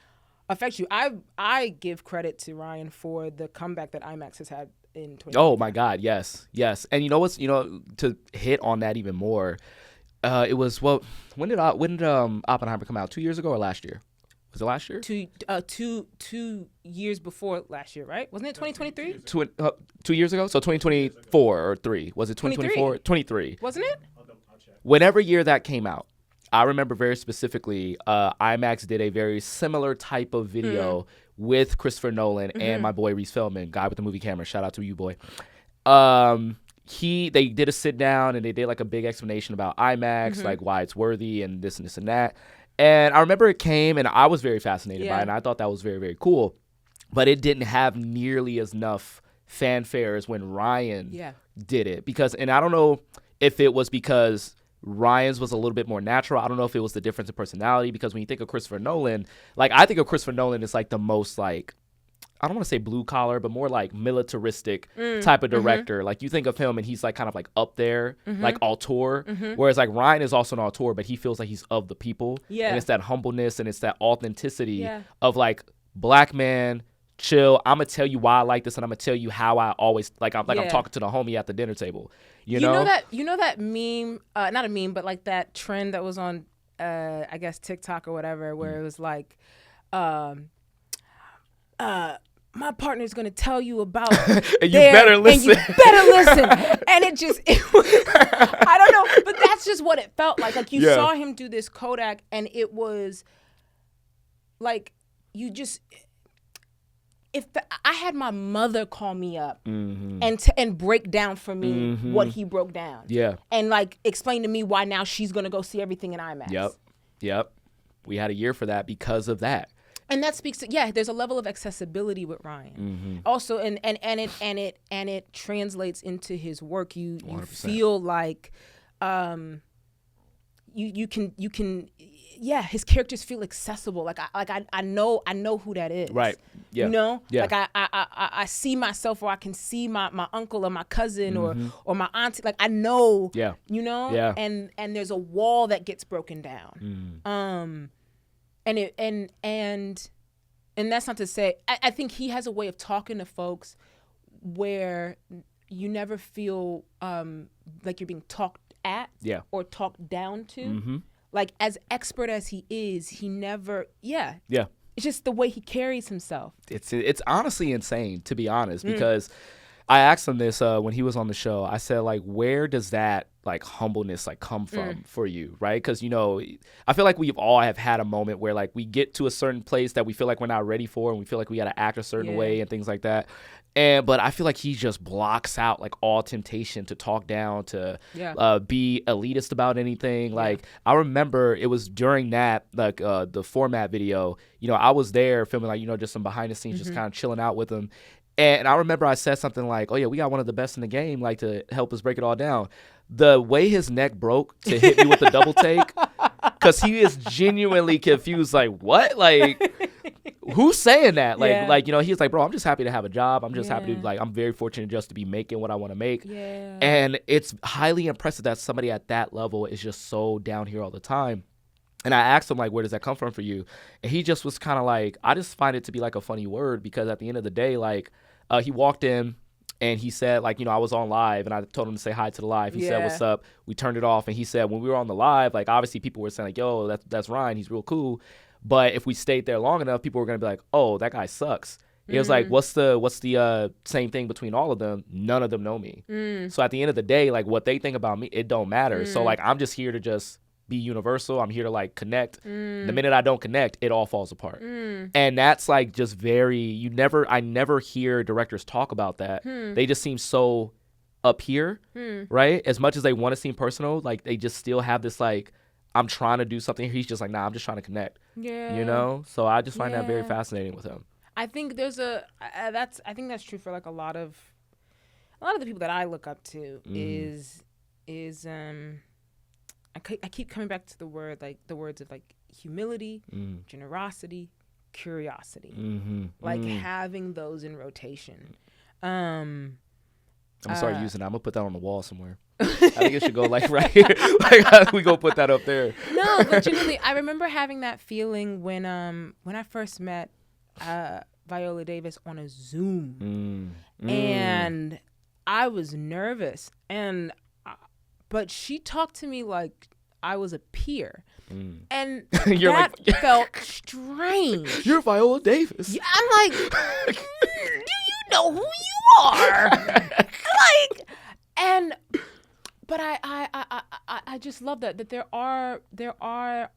affect you. I give credit to Ryan for the comeback that IMAX has had in 2020. Oh my God, yes. And you know what's, to hit on that even more, it was, well, when did Oppenheimer come out? 2 years ago or last year? Was it last year? 2 years before last year, right? Wasn't it 2023? 2 years ago? So 2024 or 3. Was it 2024? 23. Wasn't it? I'll check. Whenever year that came out, I remember very specifically, IMAX did a very similar type of video with Christopher Nolan and my boy Reese Feldman, guy with the movie camera. Shout out to you, boy. They did a sit down and they did like a big explanation about IMAX, like why it's worthy and this and that. And I remember it came and I was very fascinated by it, and I thought that was very, very cool. But it didn't have nearly as enough fanfare as when Ryan did it. And I don't know if it was because Ryan's was a little bit more natural. I don't know if it was the difference in personality, because when you think of Christopher Nolan, like I think of Christopher Nolan as like the most like, I don't want to say blue collar, but more like militaristic type of director. Like you think of him and he's like kind of like up there, like auteur. Whereas like Ryan is also an auteur, but he feels like he's of the people. Yeah. And it's that humbleness and it's that authenticity of like, black man, chill. I'm gonna tell you why I like this, and I'm gonna tell you how I always like. I'm talking to the homie at the dinner table. You know that meme, not a meme, but like that trend that was on, I guess TikTok or whatever, where it was like, my partner's gonna tell you about and you better listen. And it just, I don't know, but that's just what it felt like. Like you saw him do this Kodak, and it was like you just. I had my mother call me up and break down for me what he broke down. Yeah. And like explain to me why now she's going to go see everything in IMAX. Yep. We had a year for that because of that. And that speaks to, there's a level of accessibility with Ryan. Also, and it translates into his work. You feel like you can his characters feel accessible. Like I know who that is. Right. Yeah. You know? Yeah. Like I see myself, or I can see my uncle or my cousin or my auntie. Like I know. Yeah. You know? Yeah. And there's a wall that gets broken down. And that's not to say, I think he has a way of talking to folks where you never feel like you're being talked at or talked down to. Like as expert as he is, he never it's just the way he carries himself. It's honestly insane, to be honest, because I asked him this when he was on the show. I said, like, where does that like humbleness like come from for you, right? Because I feel like we've all have had a moment where like we get to a certain place that we feel like we're not ready for, and we feel like we got to act a certain way and things like that. But I feel like he just blocks out like all temptation to talk down, to be elitist about anything. Like I remember it was during that like the format video. I was there filming like just some behind the scenes, just kind of chilling out with him. And I remember I said something like, "Oh yeah, we got one of the best in the game, like to help us break it all down." The way his neck broke to hit me with the double take, because he is genuinely confused. Like, what? Like, who's saying that? Like, he's like, "Bro, I'm just happy to have a job. I'm just happy to like, I'm very fortunate just to be making what I want to make." Yeah. And it's highly impressive that somebody at that level is just so down here all the time. And I asked him, like, where does that come from for you? And he just was kind of like, I just find it to be like a funny word, because at the end of the day, like, he walked in, And he said, like, I was on live, and I told him to say hi to the live. He said, what's up? We turned it off, and he said, when we were on the live, like, obviously people were saying, like, yo, that's Ryan. He's real cool. But if we stayed there long enough, people were going to be like, oh, that guy sucks. It was like, what's the same thing between all of them? None of them know me. So at the end of the day, like, what they think about me, it don't matter. So, like, I'm just here to just be universal. I'm here to, like, connect. The minute I don't connect, it all falls apart. And that's, like, just very, I never hear directors talk about that. They just seem so up here, right? As much as they want to seem personal, like, they just still have this, like, I'm trying to do something. He's just like, nah, I'm just trying to connect. Yeah. So I just find that very fascinating with him. I think there's I think that's true for, like, a lot of the people that I look up to is I keep coming back to the words of, like, humility, generosity, curiosity, like having those in rotation. I'm gonna start using it. I'm gonna put that on the wall somewhere. I think it should go, like, right here. Like, we go put that up there. No, but genuinely, I remember having that feeling when I first met Viola Davis on a Zoom, and I was nervous, but she talked to me like I was a peer, and that felt strange. You're Viola Davis. Yeah, I'm like, do you know who you are? Like, but I just love that there are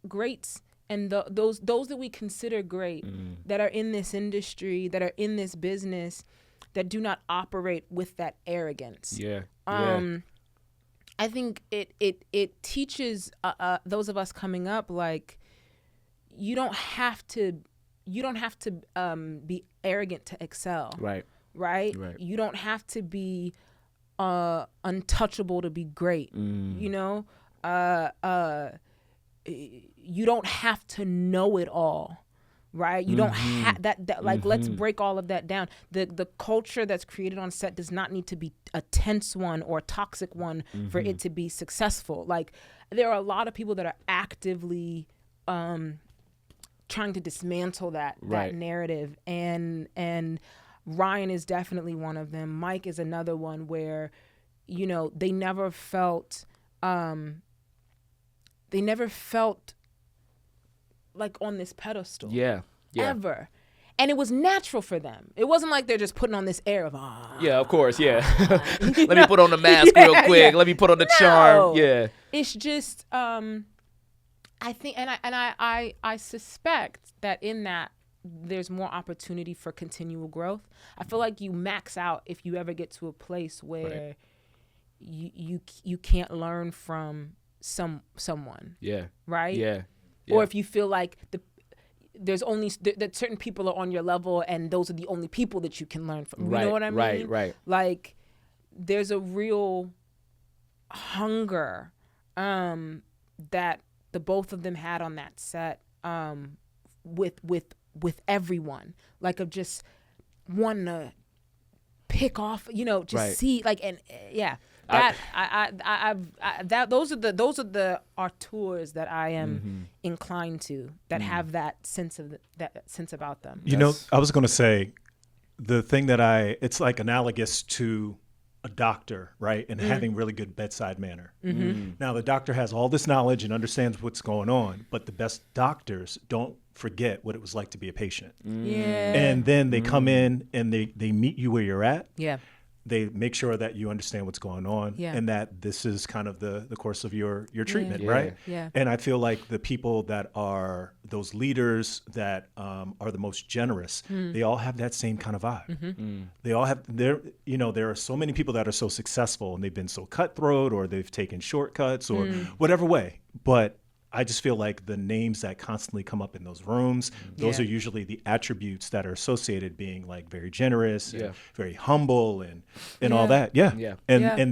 greats. And those that we consider great, that are in this industry, that are in this business, that do not operate with that arrogance. I think it teaches those of us coming up, like, you don't have to be arrogant to excel. Right. You don't have to be untouchable to be great. You don't have to know it all, right? You don't have that like, let's break all of that down. The culture that's created on set does not need to be a tense one or a toxic one for it to be successful. Like, there are a lot of people that are actively trying to dismantle that narrative, and Ryan is definitely one of them. Mike is another one where, they never felt like on this pedestal. Ever. And it was natural for them. It wasn't like they're just putting on this air of, yeah, of course, yeah. Let me put on the mask real quick. Let me put on the charm. Yeah. It's just, I think, and I suspect that in that there's more opportunity for continual growth. I feel like you max out if you ever get to a place where you can't learn from someone. Right? Or if you feel like there's only that certain people are on your level and those are the only people that you can learn from. You know what I mean? Right. Like, there's a real hunger that the both of them had on that set with everyone, like, of just wanting to pick off, see, like, and those are the auteurs that I am inclined to, that have that sense about them. I was going to say, the thing that it's like analogous to a doctor, right? And having really good bedside manner. Now, the doctor has all this knowledge and understands what's going on, but the best doctors don't forget what it was like to be a patient. And then they come in and they meet you where you're at. They make sure that you understand what's going on and that this is kind of the course of your treatment, right? And I feel like the people that are those leaders that are the most generous, they all have that same kind of vibe. They all have there are so many people that are so successful and they've been so cutthroat or they've taken shortcuts or whatever way. But I just feel like the names that constantly come up in those rooms, those are usually the attributes that are associated being, like, very generous and very humble and all that.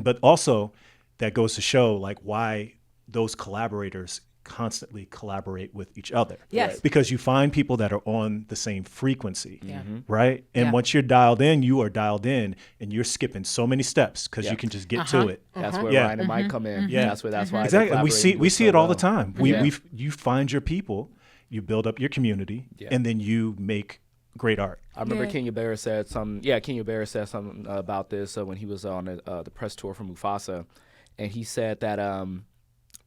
But also that goes to show, like, why those collaborators constantly collaborate with each other. Because you find people that are on the same frequency, right? And once you're dialed in, you are dialed in, and you're skipping so many steps because you can just get to it. That's where Ryan and Mike come in. That's why exactly. And we see it all the time. You find your people, you build up your community, and then you make great art. I remember Kenya Barris said something. Yeah, Kenya Barris said something about this when he was on the press tour for Mufasa, and he said that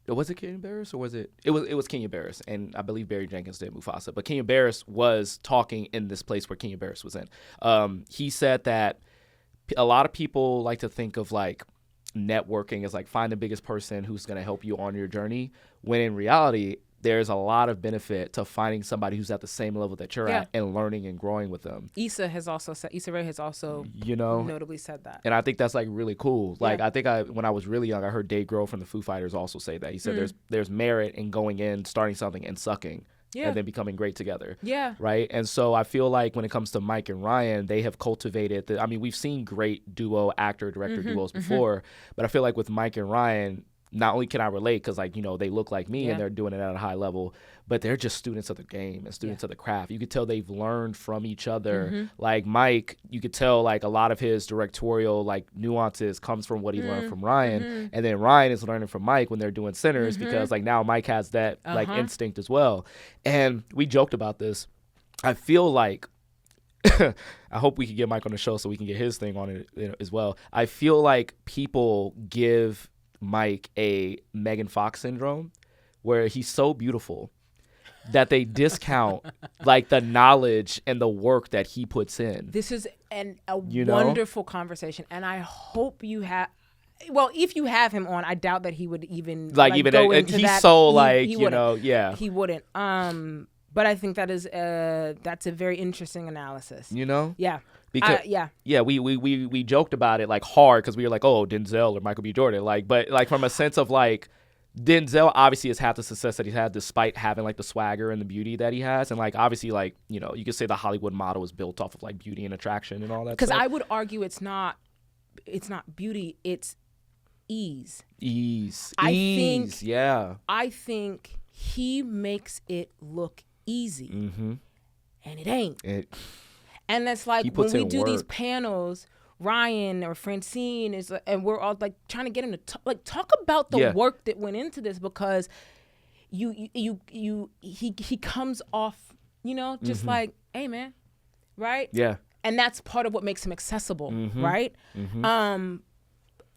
was it Kenya Barris or was it was Kenya Barris, and I believe Barry Jenkins did Mufasa, but Kenya Barris was talking in this place where Kenya Barris was in. He said that a lot of people like to think of like networking as like find the biggest person who's going to help you on your journey, when in reality there's a lot of benefit to finding somebody who's at the same level that you're at and learning and growing with them. Issa Rae has also notably said that. And I think that's like really cool. Like I think when I was really young, I heard Dave Grohl from the Foo Fighters also say that. He said there's merit in going in, starting something and sucking. And then becoming great together. Yeah. Right? And so I feel like when it comes to Mike and Ryan, they have cultivated we've seen great duo actor-director duos before, but I feel like with Mike and Ryan, not only can I relate because, like, they look like me and they're doing it at a high level, but they're just students of the game and students of the craft. You could tell they've learned from each other. Like Mike, you could tell like a lot of his directorial like nuances comes from what he learned from Ryan. And then Ryan is learning from Mike when they're doing Sinners because like now Mike has that like instinct as well. And we joked about this. I feel like I hope we can get Mike on the show so we can get his thing on it as well. I feel like people give Mike a Megan Fox syndrome where he's so beautiful that they discount like the knowledge and the work that he puts in. This is a wonderful conversation, and I hope you have. Well, if you have him on, I doubt that he would even go into he's that. So He wouldn't. But I think that's a very interesting analysis. Yeah. Because we joked about it like hard because we were like, oh, Denzel or Michael B. Jordan, like, but like from a sense of like Denzel obviously has had the success that he's had despite having like the swagger and the beauty that he has, and like obviously like you could say the Hollywood model is built off of like beauty and attraction and all that. Because I would argue it's not beauty, it's ease. I think he makes it look easy, and it ain't. And that's like when we do these panels, Ryan or Francine and we're all like trying to get him to talk about the work that went into this, because he comes off, just like, hey man, right? Yeah. And that's part of what makes him accessible, right?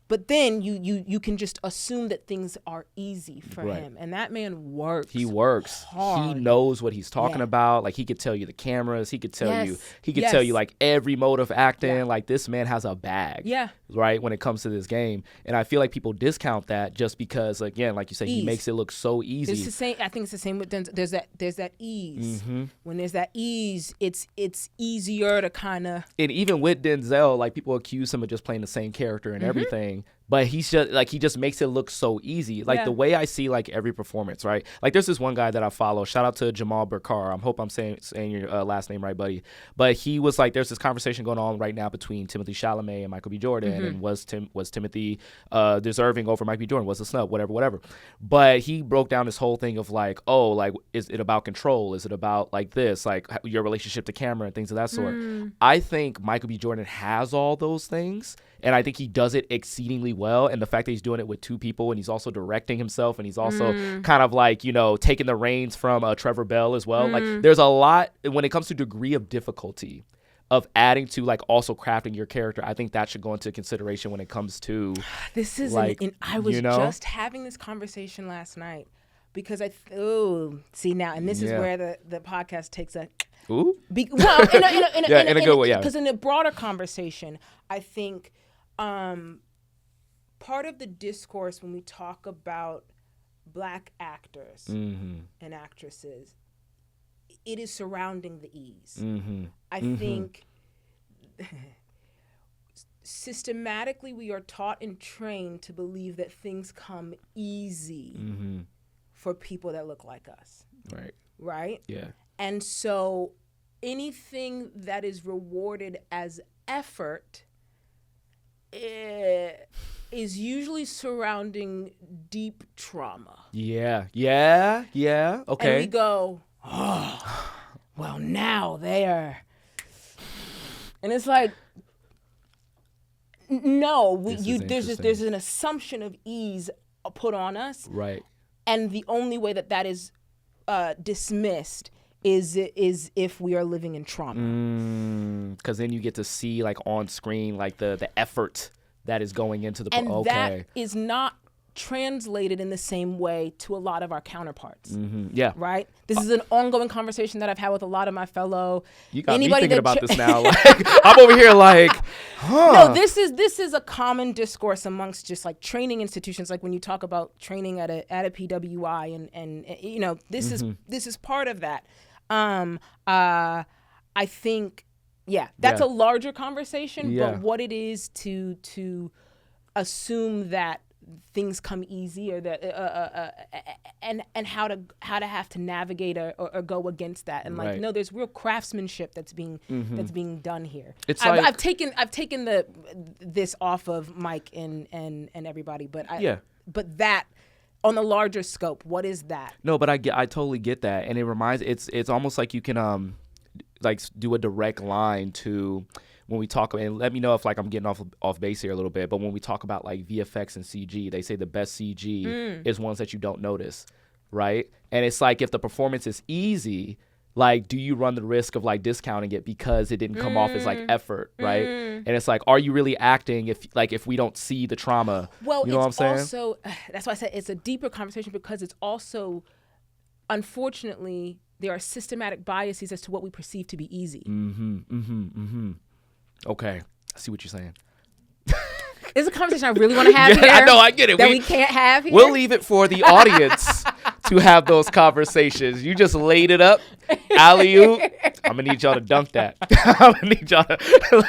But then you can just assume that things are easy for him. And that man works. He works hard. He knows what he's talking about. Like, he could tell you the cameras. He could tell you. He could tell you like every mode of acting. Yeah. Like, this man has a bag. Yeah. Right, when it comes to this game. And I feel like people discount that just because, again, like you said, he makes it look so easy. It's the same. I think it's the same with Denzel. There's that ease. When there's that ease, it's easier to kind of. And even with Denzel, like, people accuse him of just playing the same character and everything. But he's just like, he just makes it look so easy. Like the way I see like every performance, right? Like there's this one guy that I follow. Shout out to Jamal Burkar. I hope I'm saying your last name right, buddy. But he was like, there's this conversation going on right now between Timothy Chalamet and Michael B. Jordan, and was Timothy deserving over Michael B. Jordan? Was a snub? Whatever. But he broke down this whole thing of like, oh, like, is it about control? Is it about like this, like your relationship to camera and things of that sort? I think Michael B. Jordan has all those things. And I think he does it exceedingly well. And the fact that he's doing it with two people, and he's also directing himself, and he's also kind of like, taking the reins from Trevor Bell as well. Like, there's a lot when it comes to degree of difficulty of adding to like also crafting your character. I think that should go into consideration when it comes to this is like, I was just having this conversation last night because see now, and this is where the podcast takes a in a good way, because in a broader conversation, I think part of the discourse when we talk about Black actors and actresses, it is surrounding the ease. I think systematically we are taught and trained to believe that things come easy for people that look like us. Right? Yeah. And so anything that is rewarded as effort is usually surrounding deep trauma. Yeah. Okay. And we go, oh, well, now they're, and it's like, no, there's an assumption of ease put on us, right? And the only way that is dismissed is if we are living in trauma. Because then you get to see like on screen like the effort that is going into the and that is not translated in the same way to a lot of our counterparts. Yeah. Right? This is an ongoing conversation that I've had with a lot of my fellow. You got me thinking about this now. Like, I'm over here like, No, this is a common discourse amongst just like training institutions. Like when you talk about training at a PWI and you know, this is part of that. I think, that's a larger conversation, but what it is to assume that things come easy or that and how to have to navigate or go against that and like no, there's real craftsmanship that's being done here. I've taken this off of Mike and everybody, but but that on the larger scope, what is that? No, but I totally get that, and it reminds it's almost like you can like do a direct line to when we talk, and let me know if like I'm getting off base here a little bit, but when we talk about like VFX and CG, they say the best CG is ones that you don't notice, right? And it's like if the performance is easy, like do you run the risk of like discounting it because it didn't come off as like effort, right? And it's like, are you really acting if we don't see the trauma? Well, you know what I'm saying? Also, that's why I said it's a deeper conversation because it's also, unfortunately, there are systematic biases as to what we perceive to be easy. Okay, I see what you're saying. It's a conversation I really want to have here. I know, I get it. That we can't have here. We'll leave it for the audience to have those conversations. You just laid it up. Alley-oop. I'm going to need y'all to dunk that. I'm going to need y'all to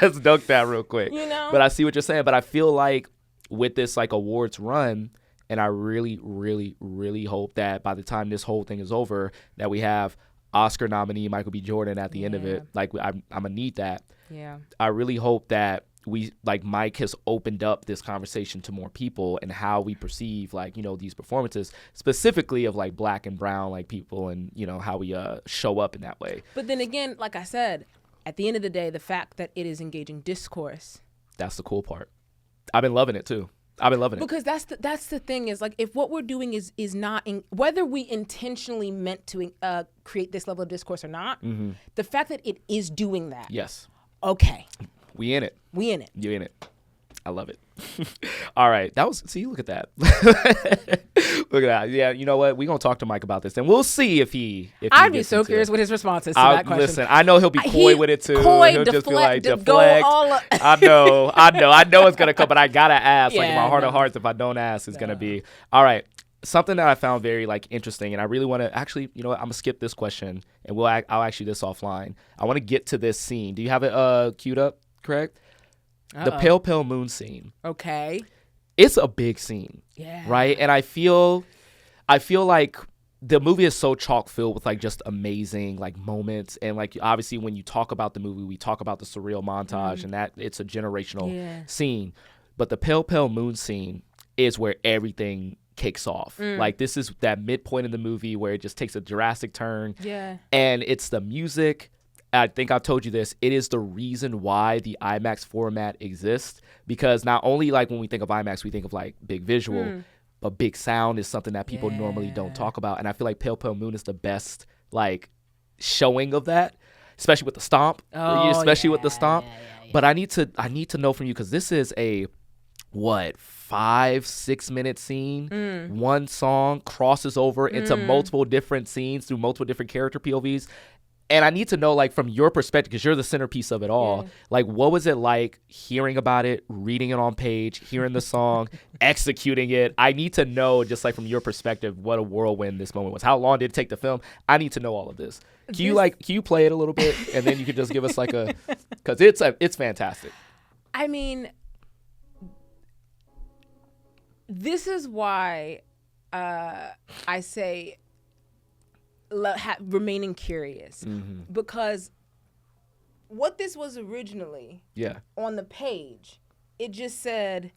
let's dunk that real quick. You know? But I see what you're saying. But I feel like with this like awards run, and I really, really, really hope that by the time this whole thing is over, that we have Oscar nominee Michael B. Jordan at the end of it. Like I'm going to need that. Yeah. I really hope that we like Mike has opened up this conversation to more people and how we perceive like, you know, these performances specifically of like black and brown like people and, you know, how we show up in that way. But then again, like I said, at the end of the day, the fact that it is engaging discourse. That's the cool part. I've been loving it too. I've been loving it. Because that's the thing is like if what we're doing is not whether we intentionally meant to create this level of discourse or not, the fact that it is doing that. Yes. Okay. We in it. We in it. You in it. I love it. All right. That was, see, look at that. Look at that. Yeah, you know what? We're going to talk to Mike about this, and we'll see if I'd be so curious what his response is to that question. Listen, I know he'll be coy with it, too. He'll just be like, deflect. I know it's going to come, but I got to ask. Like, my heart of hearts, if I don't ask, is going to be. All right. Something that I found very, like, interesting, and I really want to, actually, you know what? I'm going to skip this question, and I'll ask you this offline. I want to get to this scene. Do you have it queued up, Craig? The Pale Pale Moon scene. Okay. It's a big scene. Yeah. Right? And I feel like the movie is so chock filled with like just amazing like moments. And like obviously when you talk about the movie, we talk about the surreal montage and that it's a generational scene. But the Pale Pale Moon scene is where everything kicks off. Like this is that midpoint in the movie where it just takes a drastic turn. Yeah. And it's the music. I think I've told you this. It is the reason why the IMAX format exists, because not only like when we think of IMAX, we think of like big visual, but big sound is something that people normally don't talk about. And I feel like Pale Pale Moon is the best like showing of that, especially with the stomp. With the stomp. Yeah. But I need to know from you, because this is a 5-6 minute scene. One song crosses over into multiple different scenes through multiple different character POVs. And I need to know, like, from your perspective, because you're the centerpiece of it all, like, what was it like hearing about it, reading it on page, hearing the song, executing it? I need to know, just like from your perspective, what a whirlwind this moment was. How long did it take to film? I need to know all of this. Can you play it a little bit, and then you could just give us like a, because it's fantastic. I mean, this is why I say remaining curious, because what this was originally on the page, it just said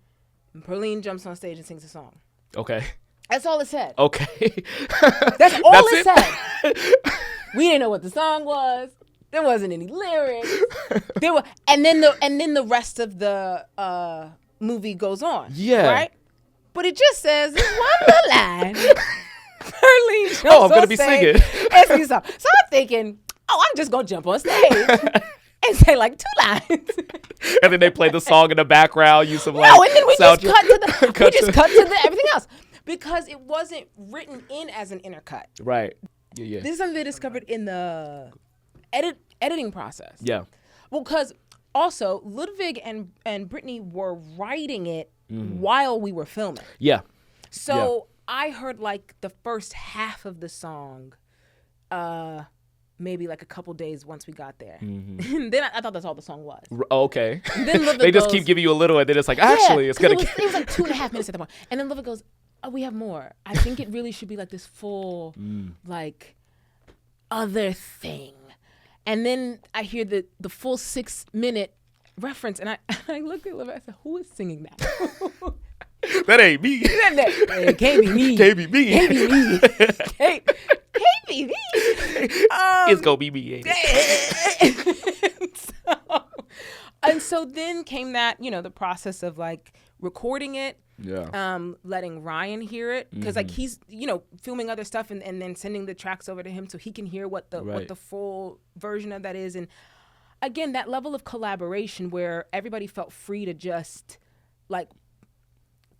Perlene jumps on stage and sings a song. Okay. That's all it said. Okay. That's all it said. We didn't know what the song was. There wasn't any lyrics. And then the rest of the movie goes on. Yeah. Right? But it just says this one little line. Perlene Oh, I'm gonna be singing. And sing a song. So I'm thinking, I'm just gonna jump on stage and say like 2 lines. And then they play the song in the background, use some like No, and then we just soundtrack. cut to the everything else because it wasn't written in as an intercut. Right. Yeah. This is something they discovered in the editing process. Yeah. Well, because also Ludwig and Brittany were writing it while we were filming. Yeah. So I heard like the first half of the song, maybe like a couple days once we got there. And then I thought that's all the song was. Okay. And then Ludwig they just goes, keep giving you a little, and then it's like, actually, it's gonna. It was like 2.5 minutes at the point, and then Ludwig goes, we have more. I think it really should be like this full, like, other thing. And then I hear the full 6-minute reference, and I looked at Ludwig. I said, "Who is singing that?" That ain't me. It can't be me. Can't be me. Can't be me. Can't be me. It's gonna be me. Ain't it? And so then came that, the process of like recording it, letting Ryan hear it, because like he's filming other stuff and then sending the tracks over to him so he can hear what the full version of that is. And again, that level of collaboration where everybody felt free to just like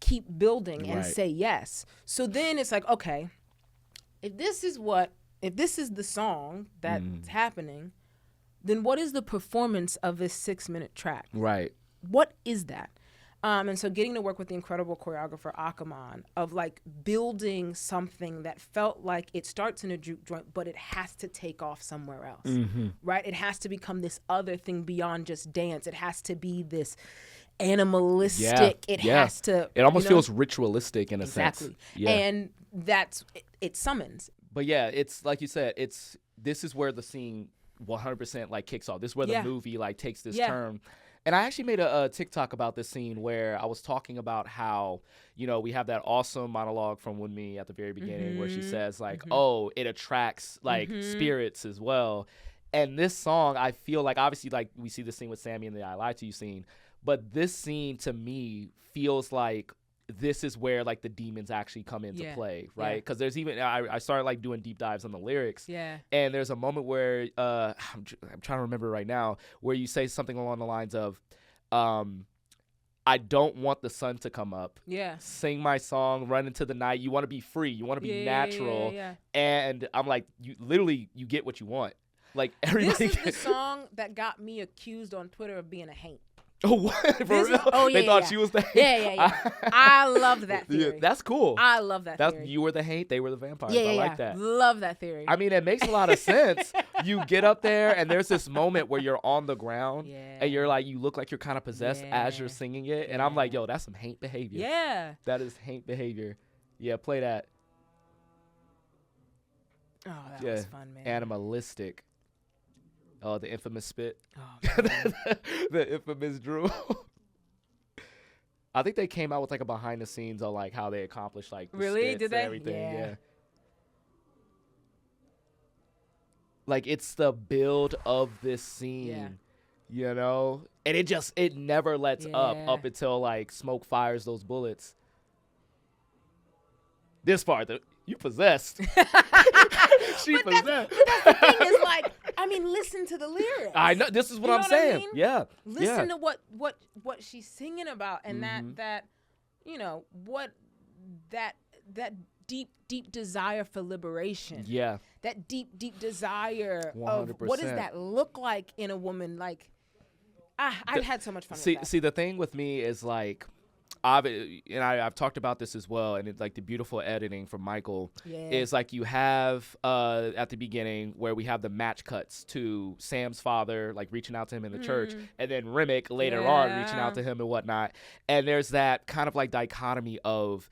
keep building and say yes. So then it's like, okay, if this is the song that's happening, then what is the performance of this 6-minute track? Right. What is that? And so getting to work with the incredible choreographer Akaman of like building something that felt like it starts in a juke joint, but it has to take off somewhere else, right? It has to become this other thing beyond just dance. It has to be this animalistic. It has to. It almost feels ritualistic in a sense. Exactly. Yeah. And that's it summons. But yeah, it's like you said. This is where the scene 100% like kicks off. This is where the movie like takes this turn. And I actually made a TikTok about this scene where I was talking about how, we have that awesome monologue from Wunmi at the very beginning where she says like, oh, it attracts like spirits as well. And this song, I feel like obviously like we see the scene with Sammy in the I Lied to You scene, but this scene to me feels like this is where like the demons actually come into play, right? Because there's even I started like doing deep dives on the lyrics, and there's a moment where I'm trying to remember right now where you say something along the lines of, I don't want the sun to come up. Sing my song, run into the night. You want to be free. You want to be natural. And I'm like, you get what you want. Like everybody. This is the song that got me accused on Twitter of being a haint. Oh, what? For real? They thought she was the haint? Yeah. I love that theory. That's cool. I love that theory. You were the haint, they were the vampires. I like that. Love that theory. I mean, it makes a lot of sense. You get up there, and there's this moment where you're on the ground, and you're like, you look like you're kind of possessed as you're singing it. And I'm like, yo, that's some haint behavior. Yeah. That is haint behavior. Yeah, play that. Oh, that was fun, man. Animalistic. Oh, the infamous spit. Oh, the infamous drool. I think they came out with like a behind the scenes on like how they accomplished like the really did they everything. Yeah. Like it's the build of this scene, and it never lets up until like Smoke fires those bullets. This part, you possessed. She possessed. But the thing is, like, I mean, listen to the lyrics. I know. This is what I'm saying. I mean? Yeah. Listen to what she's singing about, and that deep desire for liberation. Yeah. That deep desire 100%. of what does that look like in a woman? Like, I've had so much fun with that. See, the thing with me is like, I've talked about this as well, and it's like the beautiful editing from Michael is like you have at the beginning where we have the match cuts to Sam's father like reaching out to him in the church, and then Remick later on reaching out to him and whatnot, and there's that kind of like dichotomy of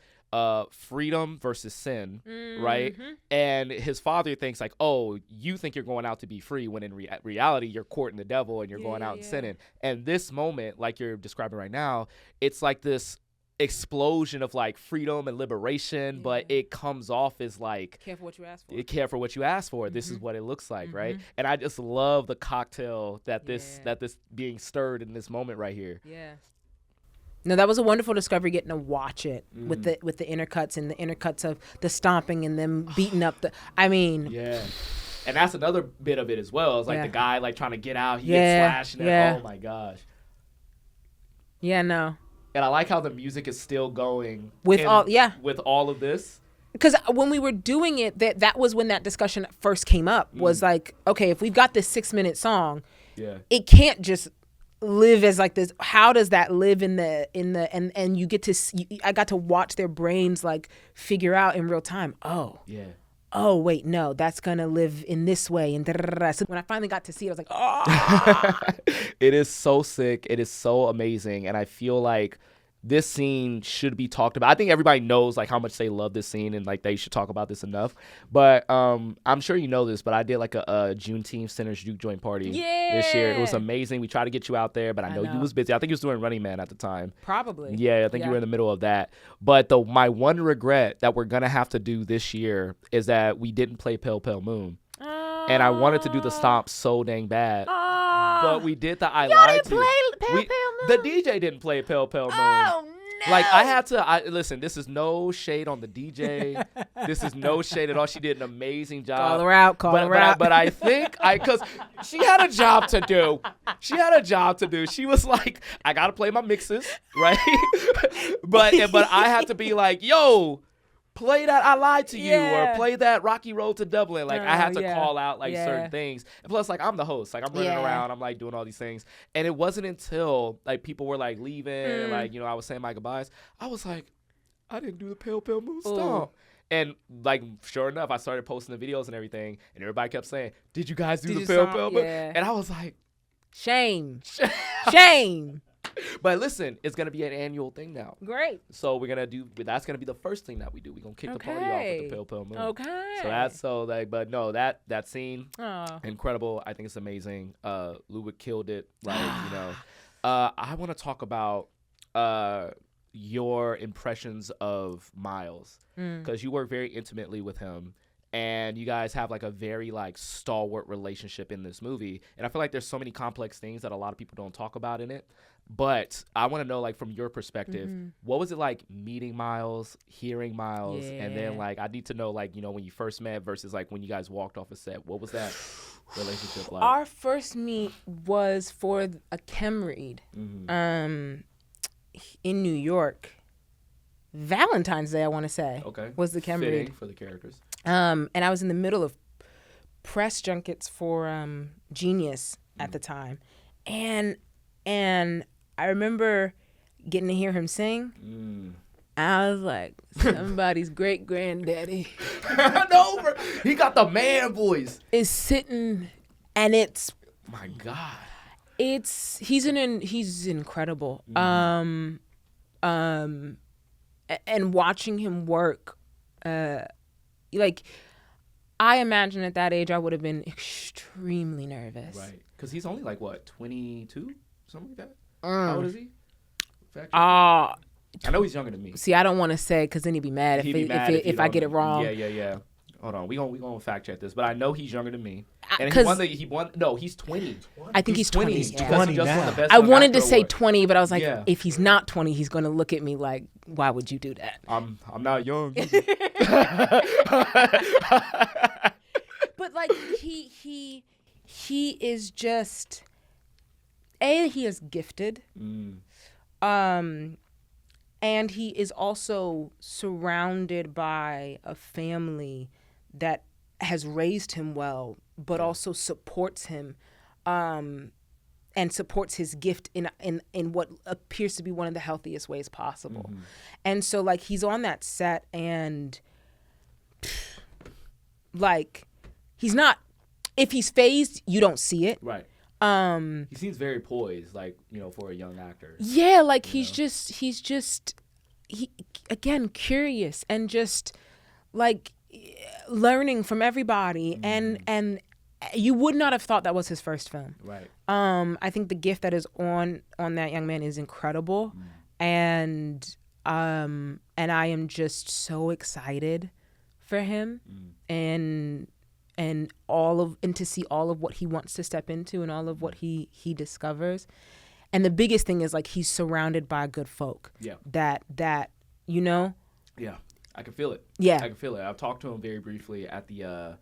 freedom versus sin, right? And his father thinks like, oh, you think you're going out to be free when in reality you're courting the devil and you're going out and sinning. And this moment, like you're describing right now, it's like this explosion of like freedom and liberation, but it comes off as like care for what you ask for. Care for what you ask for. This is what it looks like, right? And I just love the cocktail that this being stirred in this moment right here. Yeah. No, that was a wonderful discovery, getting to watch it with the intercuts and the intercuts of the stomping and them beating up the. I mean, yeah, and that's another bit of it as well. It's like the guy like trying to get out, he gets slashed, and oh my gosh. Yeah, no. And I like how the music is still going with all of this. Because when we were doing it, that was when that discussion first came up. Was like, okay, if we've got this 6-minute song, it can't just live as like this. How does that live in the and you get to see, I got to watch their brains like figure out in real time. Oh wait, no, that's gonna live in this way, and so when I finally got to see it, I was like, oh. It is so sick. It is so amazing, and I feel like this scene should be talked about. I think everybody knows like how much they love this scene, and like they should talk about this enough. But I'm sure you know this, but I did like a Juneteenth Center's Juke Joint party this year. It was amazing. We tried to get you out there, but I know you was busy. I think you was doing Running Man at the time. Probably. Yeah, I think you were in the middle of that. But my one regret that we're gonna have to do this year is that we didn't play Pale Pale Moon, and I wanted to do the stomp so dang bad. But we did the I Lied to You. Pale Moon. The DJ didn't play Pale Pale Moon. Oh, no. Like, I had to, listen, this is no shade on the DJ. This is no shade at all. She did an amazing job. Call her out, But I think, because she had a job to do. She was like, I got to play my mixes, right? but I had to be like, yo, play that I Lied to You, or play that Rocky Road to Dublin. Like, I had to call out like certain things. And plus, like, I'm the host. Like, I'm running around. I'm like doing all these things. And it wasn't until like people were like leaving, and, like, you know, I was saying my goodbyes. I was like, I didn't do the Pale Pale Moon stomp. And like, sure enough, I started posting the videos and everything, and everybody kept saying, "Did you guys do the Pale Pale Moon?" And I was like, shame. But listen, it's gonna be an annual thing now. Great. So we're gonna do. That's gonna be the first thing that we do. We're gonna kick the party off with the Pale Pale Moon. Okay. So that's but no, that scene, incredible. I think it's amazing. Ludwig killed it. Like, you know, I want to talk about your impressions of Miles, because you work very intimately with him. And you guys have like a very like stalwart relationship in this movie. And I feel like there's so many complex things that a lot of people don't talk about in it. But I want to know, like, from your perspective, what was it like meeting Miles, hearing Miles, and then like I need to know, like, you know, when you first met versus like when you guys walked off a set. What was that relationship like? Our first meet was for a chem read in New York. Valentine's Day, I want to say. Okay. Was the chem read for the characters. And I was in the middle of press junkets for Genius at the time, and I remember getting to hear him sing. I was like, somebody's great granddaddy. No, bro. He got the man voice. Is sitting, and it's, my God. He's incredible. And watching him work, like, I imagine at that age I would have been extremely nervous. Right. Because he's only like, what, 22? Something like that? How old is he? I know he's younger than me. See, I don't want to say, because then he'd be mad if I get it wrong. Yeah. Hold on, we gonna fact check this, but I know he's younger than me. And he won. No, he's 20. I think he's 20. He's 20 now. I wanted to say 20, but I was like, if he's not 20, he's gonna look at me like, why would you do that? I'm not young. But like he is just he is gifted. And he is also surrounded by a family that has raised him well, but also supports him, and supports his gift in what appears to be one of the healthiest ways possible. And so, like, he's on that set, and like, he's not. If he's phased, you don't see it. Right. He seems very poised, like, you know, for a young actor. Yeah, like he's just again curious and just like learning from everybody, and you would not have thought that was his first film. Right. I think the gift that is on that young man is incredible, and I am just so excited for him, and to see all of what he wants to step into and all of what he discovers. And the biggest thing is like he's surrounded by good folk. Yeah. That you know. Yeah, I can feel it. Yeah, I can feel it. I've talked to him very briefly at the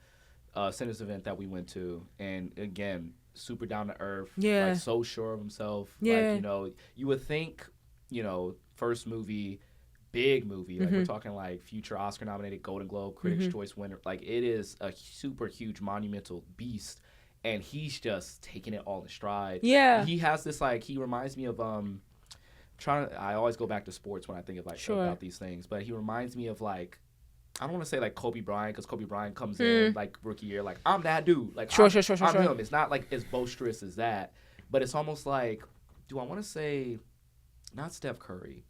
Sinners event that we went to, and again, super down to earth. Yeah. Like so sure of himself. Yeah. Like, you know, you would think, you know, first movie, big movie. Like we're talking like future Oscar nominated, Golden Globe, Critics' Choice winner. Like it is a super huge monumental beast, and he's just taking it all in stride. Yeah. He has this like he reminds me of I always go back to sports when I think of like about these things, but he reminds me of like I don't want to say like Kobe Bryant, because Kobe Bryant comes in like rookie year like I'm that dude. Like I'm him. It's not like as boisterous as that, but it's almost like do I want to say not Steph Curry,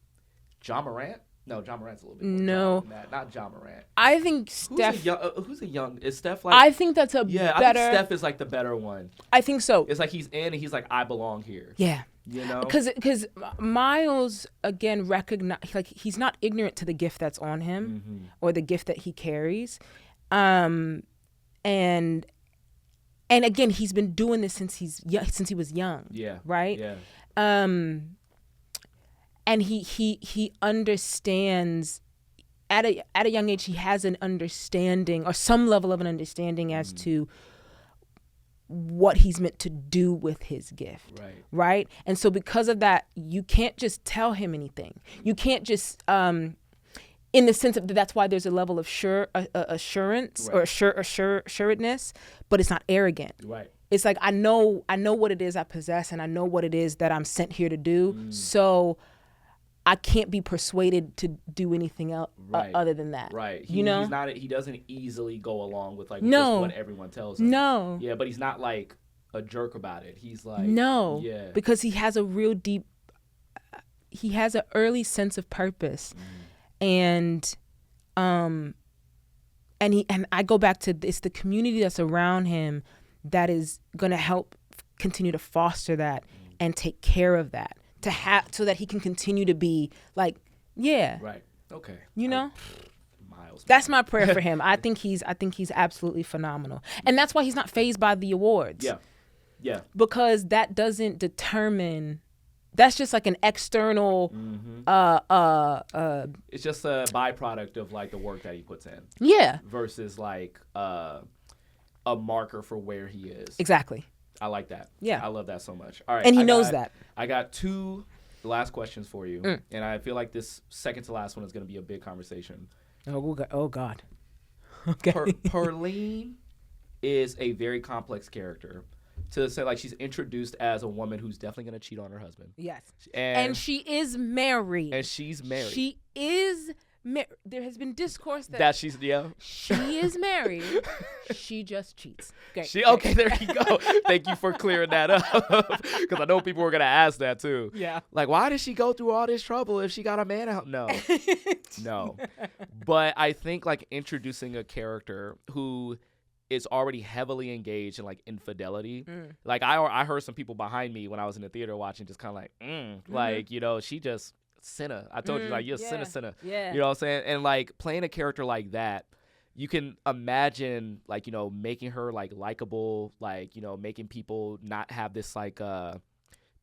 John Morant? No, John Morant's a little bit more than that. Not John Morant. I think Steph. Who's a young? Is Steph like? I think that's better. I think Steph is like the better one. I think so. It's like he's in and he's like I belong here. Yeah. You know. Because Miles again recognize like he's not ignorant to the gift that's on him or the gift that he carries, and again he's been doing this since he was young. Yeah. Right. Yeah. And he understands at a young age. He has an understanding or some level of an understanding as to what he's meant to do with his gift. Right. And so because of that, you can't just tell him anything. You can't just in the sense of that's why there's a level of assurance or assuredness, but it's not arrogant. Right. It's like I know what it is I possess, and I know what it is that I'm sent here to do. So I can't be persuaded to do anything else other than that. Right. You know? He doesn't easily go along with like No. just what everyone tells him. No. Yeah, but he's not like a jerk about it. He's like no. Yeah. Because he has a real deep. He has an early sense of purpose, and I go back to it's the community that's around him that is going to help continue to foster that and take care of that. To have so that he can continue to be like, yeah, right, okay, you know, Miles. That's my prayer for him. I think he's absolutely phenomenal, and that's why he's not fazed by the awards. Yeah, because that doesn't determine. That's just like an external. It's just a byproduct of like the work that he puts in. Yeah. Versus like a marker for where he is. Exactly. I like that. Yeah. I love that so much. All right. And he knows that. I got two last questions for you. And I feel like this second to last one is going to be a big conversation. Oh God. Okay. Perline is a very complex character. To say like she's introduced as a woman who's definitely going to cheat on her husband. Yes. And she is married. And she's married. She is there has been discourse that she's she is married. She just cheats. Okay, there you go. Thank you for clearing that up, because I know people were gonna ask that too. Yeah, like why did she go through all this trouble if she got a man out? No. But I think like introducing a character who is already heavily engaged in like infidelity. Like I heard some people behind me when I was in the theater watching, just kind of like, like you know, she just. Sinner. I told you, like, you're sinner. Yeah. You know what I'm saying? And like playing a character like that, you can imagine like, you know, making her like likable, like, you know, making people not have this like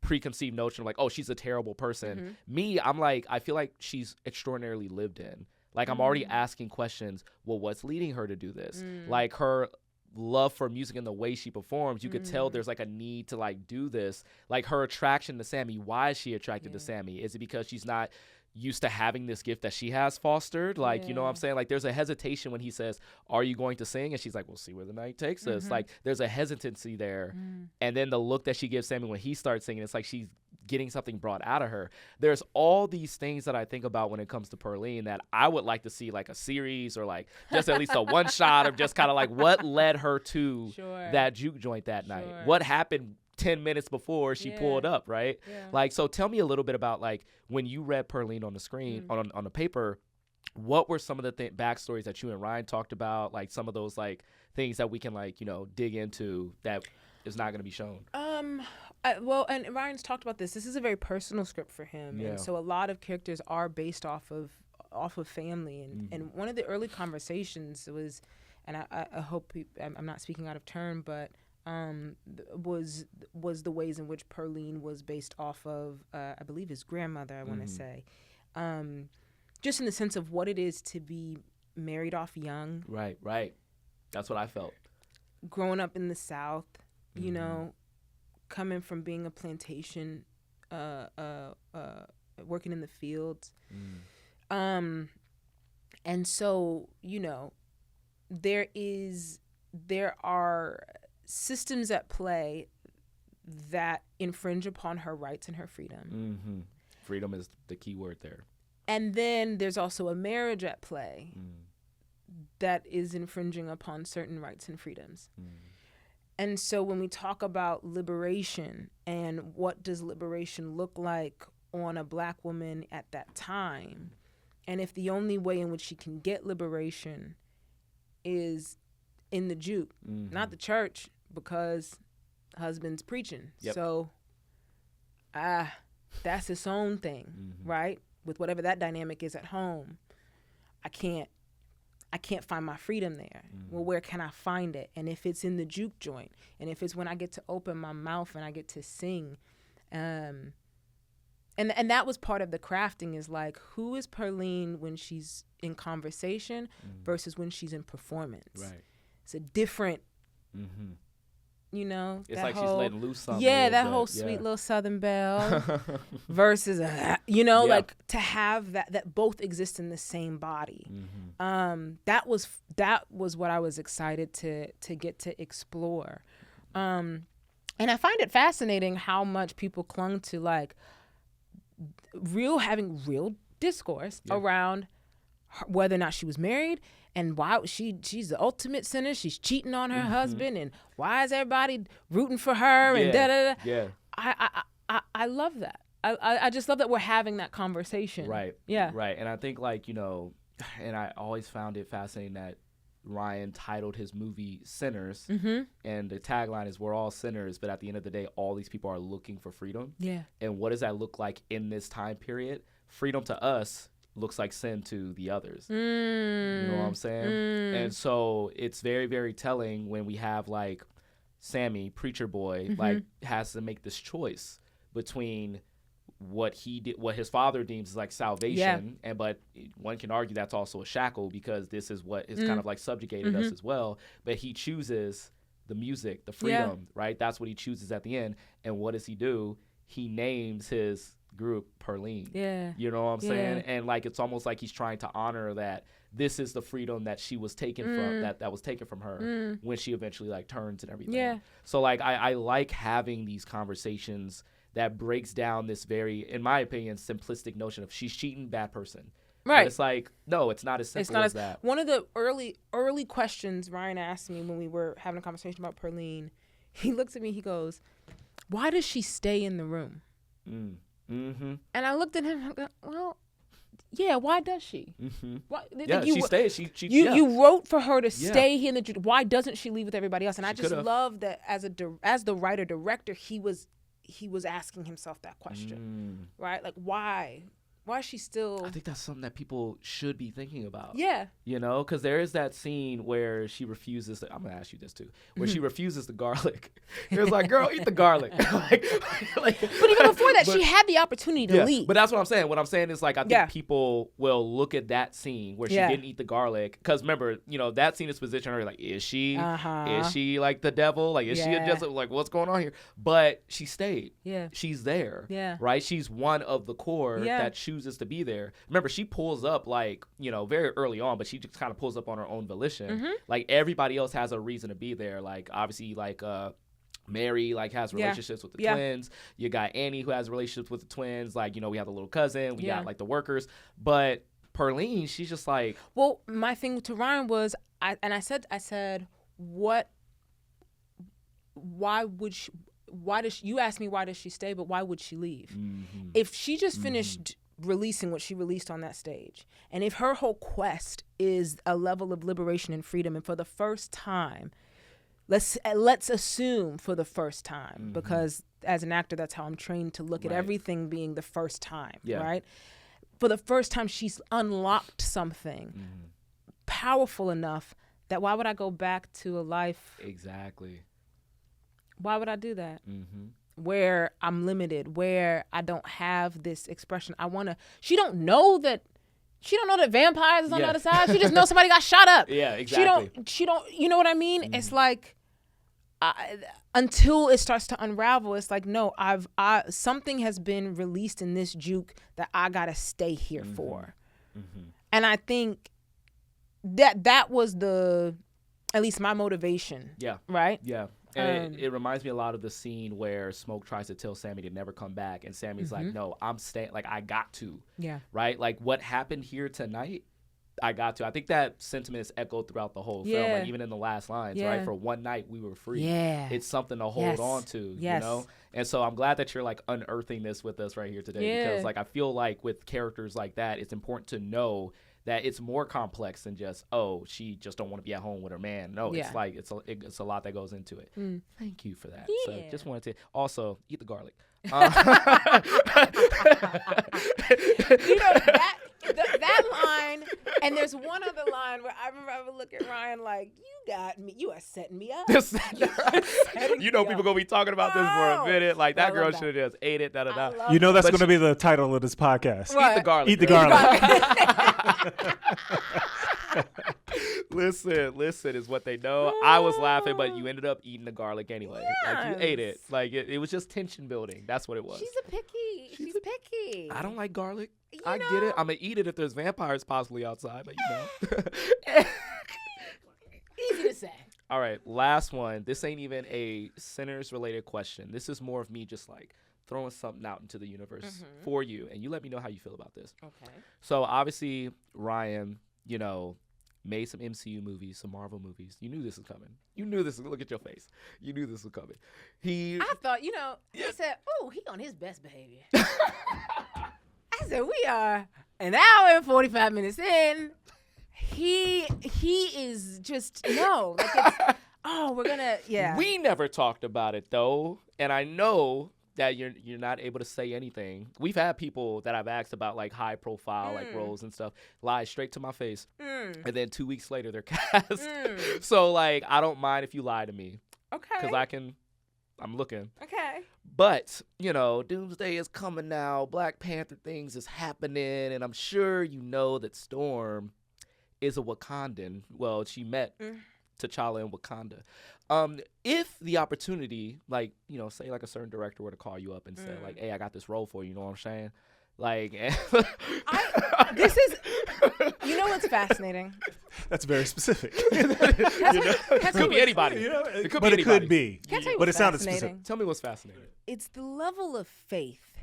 preconceived notion of like, oh, she's a terrible person. Me, I'm like, I feel like she's extraordinarily lived in. Like I'm already asking questions. Well, what's leading her to do this? Like her love for music and the way she performs, you could tell there's like a need to like do this. Like her attraction to Sammy, why is she attracted to Sammy? Is it because she's not used to having this gift that she has fostered? Like, you know what I'm saying? Like there's a hesitation when he says, are you going to sing? And she's like, we'll see where the night takes us. Like there's a hesitancy there. And then the look that she gives Sammy when he starts singing, it's like she's getting something brought out of her. There's all these things that I think about when it comes to Perline that I would like to see like a series or like just at least a one shot of just kind of like what led her to that juke joint that night. What happened 10 minutes before she pulled up, right? Like, so tell me a little bit about like when you read Perline on the screen, on the paper, what were some of the backstories that you and Ryan talked about? Like some of those like things that we can like, you know, dig into that is not going to be shown. Well, and Ryan's talked about this. This is a very personal script for him, and so a lot of characters are based off of family. And one of the early conversations was, and I hope I'm not speaking out of turn, but was the ways in which Perline was based off of, I believe, his grandmother, I want to say. Just in the sense of what it is to be married off young. Right. That's what I felt. Growing up in the South, you know, coming from being a plantation, working in the fields. And so, you know, there are systems at play that infringe upon her rights and her freedom. Freedom is the key word there. And then there's also a marriage at play that is infringing upon certain rights and freedoms. And so when we talk about liberation and what does liberation look like on a Black woman at that time, and if the only way in which she can get liberation is in the juke, not the church, because husband's preaching. So that's its own thing, right? With whatever that dynamic is at home, I can't find my freedom there. Well, where can I find it? And if it's in the juke joint, and if it's when I get to open my mouth and I get to sing, and that was part of the crafting, is like, who is Perline when she's in conversation versus when she's in performance? Right. It's a different, you know. It's like she's letting loose something. Yeah, that whole sweet little Southern belle versus, you know, like to have that both exist in the same body. That was what I was excited to get to explore. And I find it fascinating how much people clung to like having real discourse around whether or not she was married and why she's the ultimate sinner. She's cheating on her husband, and why is everybody rooting for her? And I love that. I just love that we're having that conversation. Right. Yeah. Right. And I think, like, you know, and I always found it fascinating that Ryan titled his movie Sinners, and the tagline is "We're all sinners," but at the end of the day, all these people are looking for freedom. Yeah. And what does that look like in this time period? Freedom to us looks like sin to the others. You know what I'm saying? And so it's very, very telling when we have like Sammy, preacher boy, like has to make this choice between what he did, what his father deems as like salvation, but one can argue that's also a shackle because this is what is kind of like subjugated us as well. But he chooses the music, the freedom, right? That's what he chooses at the end. And what does he do? He names his group Perline. You know what I'm saying? And like it's almost like he's trying to honor that this is the freedom that she was taken from, that was taken from her when she eventually like turns and everything. So like I like having these conversations that breaks down this very, in my opinion, simplistic notion of she's cheating, bad person. Right. But it's like, no, it's not as simple as that. One of the early questions Ryan asked me when we were having a conversation about Perline, he looks at me, he goes, why does she stay in the room? And I looked at him and I go, well, yeah, why does she? Why, she stays. You wrote for her to stay here in the. Why doesn't she leave with everybody else? And I just love that as the writer director, he was asking himself that question, right? Like, why is she still? I think that's something that people should be thinking about. Yeah. You know, because there is that scene where she refuses. I'm gonna ask you this too. Where she refuses the garlic. It was like, girl, eat the garlic. like, but even before that, she had the opportunity to leave. But that's what I'm saying. What I'm saying is like I think people will look at that scene where she didn't eat the garlic. Because remember, you know, that scene is positioned her like, is she like the devil? Like, is she a Jezebel? Like, what's going on here? But she stayed. Yeah. She's there. Yeah. Right. She's one of the core that chooses to be there. Remember, she pulls up like, you know, very early on, but she just kind of pulls up on her own volition. Like everybody else has a reason to be there. Like obviously, like Mary like has relationships with the twins. You got Annie who has relationships with the twins. Like, you know, we have the little cousin. We got like the workers. But Perline, she's just like. Well, my thing to Ryan was, I said, what? Why would she? You asked me why does she stay, but why would she leave? If she just finished releasing what she released on that stage, and if her whole quest is a level of liberation and freedom, and for the first time, let's assume for the first time, because as an actor that's how I'm trained to look at everything being the first time, right? For the first time she's unlocked something powerful enough that why would I go back to a life Why would I do that? Mm-hmm. Where I'm limited, where I don't have this expression. She don't know that vampires is on the other side. She just knows somebody got shot up. Yeah, exactly. She don't, you know what I mean? It's like, until it starts to unravel, it's like, no, something has been released in this juke that I gotta stay here for. Mm-hmm. And I think that was at least my motivation. Yeah. Right? Yeah. And it reminds me a lot of the scene where Smoke tries to tell Sammy to never come back, and Sammy's like, no, I'm staying, like, I got to. Yeah. Right? Like, what happened here tonight, I got to. I think that sentiment is echoed throughout the whole film, like, even in the last lines, right? For one night, we were free. Yeah. It's something to hold on to, you know? And so I'm glad that you're, like, unearthing this with us right here today, because, like, I feel like with characters like that, it's important to know that it's more complex than just, oh, she just don't want to be at home with her man. No, it's like it's a lot that goes into it. Thank you for that. Yeah. So just wanted to also eat the garlic. You know, that line, and there's one other line where I remember I would look at Ryan like, you got me, you are setting me up. You know, people gonna be talking about this for a minute. Like, that girl should have just ate it. You know, that's gonna be the title of this podcast. Eat the garlic. Eat the garlic. Listen is what they know. I was laughing, but you ended up eating the garlic anyway. Yes. Like, you ate it. Like, it was just tension building. That's what it was. She's picky. I don't like garlic. I get it. I'm gonna eat it if there's vampires possibly outside, but you know. Easy to say. All right, last one. This ain't even a Sinners related question. This is more of me just like throwing something out into the universe for you, and you let me know how you feel about this. Okay. So obviously, Ryan, you know, made some MCU movies, some Marvel movies. You knew this was coming. Look at your face. You knew this was coming. I thought, you know, I said, oh, he on his best behavior. I said, we are an hour and 45 minutes in. He is just, no. Like, we're going to, yeah. We never talked about it, though. And I know that you're not able to say anything. We've had people that I've asked about, like, high profile like roles and stuff, lie straight to my face, and then 2 weeks later they're cast. So, like, I don't mind if you lie to me, because I'm looking. Okay. But, you know, Doomsday is coming now. Black Panther things is happening, and I'm sure you know that Storm is a Wakandan. Well, she met T'Challa in Wakanda. If the opportunity, like, you know, say like a certain director were to call you up and say, like, hey, I got this role for you, you know what I'm saying? Like, this is, you know what's fascinating? That's very specific. It could be anybody. You know, it could but be it could be. Can I tell you but what's it sounded fascinating? specific. Tell me what's fascinating. It's the level of faith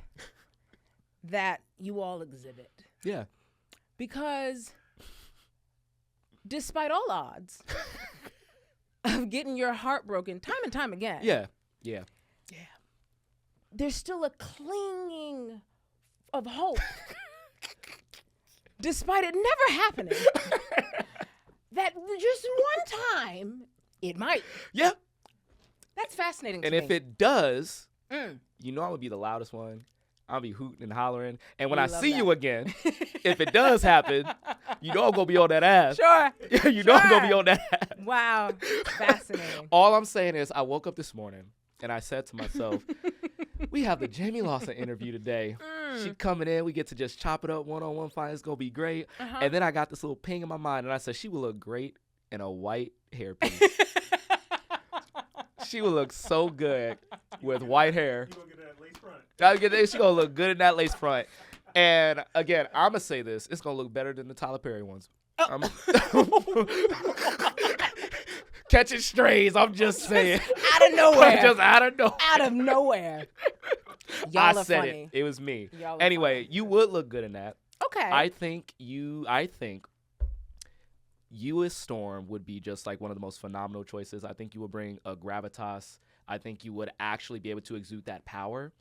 that you all exhibit. Yeah. Because despite all odds of getting your heart broken time and time again. Yeah. There's still a clinging of hope. Despite it never happening. That just one time, it might. Yeah. That's fascinating to me. And if it does, you know I'm going to be the loudest one. I'll be hooting and hollering. And when I see you again, if it does happen, you know I'm going to be on that ass. Sure. You know I'm going to be on that ass. Wow. Fascinating. All I'm saying is I woke up this morning and I said to myself, we have the JAYME LAWSON interview today. She coming in. We get to just chop it up one-on-one fight. It's going to be great. And then I got this little ping in my mind, and I said, she will look great in a white hairpiece. She will look so good with white hair. You going to get that lace front? She going to look good in that lace front. And, again, I'm going to say this. It's going to look better than the Tyler Perry ones. Catching strays, I'm just saying. Out of nowhere. Just out of nowhere. Out of nowhere. Y'all are said funny. It was me. Anyway, you would look good in that. Okay. I think you as Storm would be just like one of the most phenomenal choices. I think you would bring a gravitas. I think you would actually be able to exude that power.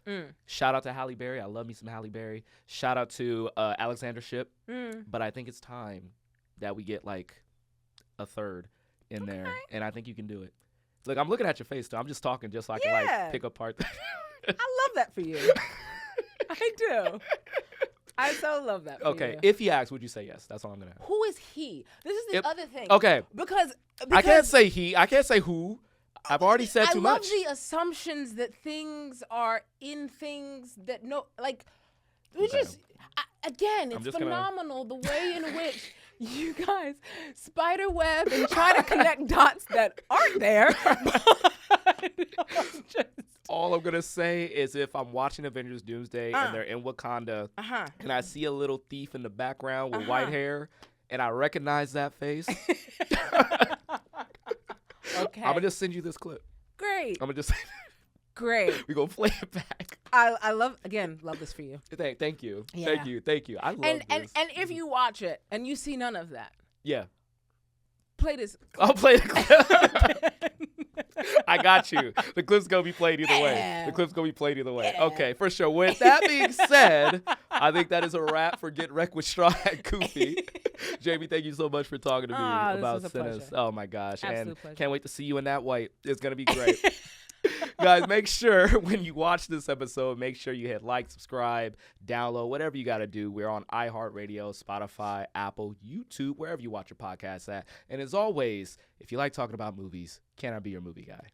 Shout out to Halle Berry. I love me some Halle Berry. Shout out to Alexander Shipp. But I think it's time that we get like a third in there. And I think you can do it. Look, I'm looking at your face, though. I'm just talking just so I can like pick apart. I love that for you. I do. I so love that for you. Okay, if he asks, would you say yes? That's all I'm going to ask. Who is he? This is the other thing. Okay. Because I can't say he. I can't say who. I've already said too much. I love the assumptions that things are in things that it's phenomenal the way in which you guys spider web and try to connect dots that aren't there. All I'm gonna say is if I'm watching Avengers Doomsday and they're in Wakanda and I see a little thief in the background with white hair and I recognize that face, okay, I'm gonna just send you this clip. Great. I'm gonna just great. We're gonna play it back. I love this for you. Thank you. Yeah. Thank you. I love this. And if you watch it and you see none of that, yeah, play this clip. I'll play the clip. I got you. The clip's gonna be played either way. The clip's gonna be played either way. Okay, for sure. With that being said, I think that is a wrap for Get Wrecked with Straw Hat Goofy. Jamie, thank you so much for talking to me about Sinners. Oh my gosh. Absolute pleasure. Can't wait to see you in that white. It's gonna be great. Guys, make sure when you watch this episode, make sure you hit like, subscribe, download, whatever you got to do. We're on iHeartRadio, Spotify, Apple, YouTube, wherever you watch your podcasts at. And as always, if you like talking about movies, can I be your movie guy?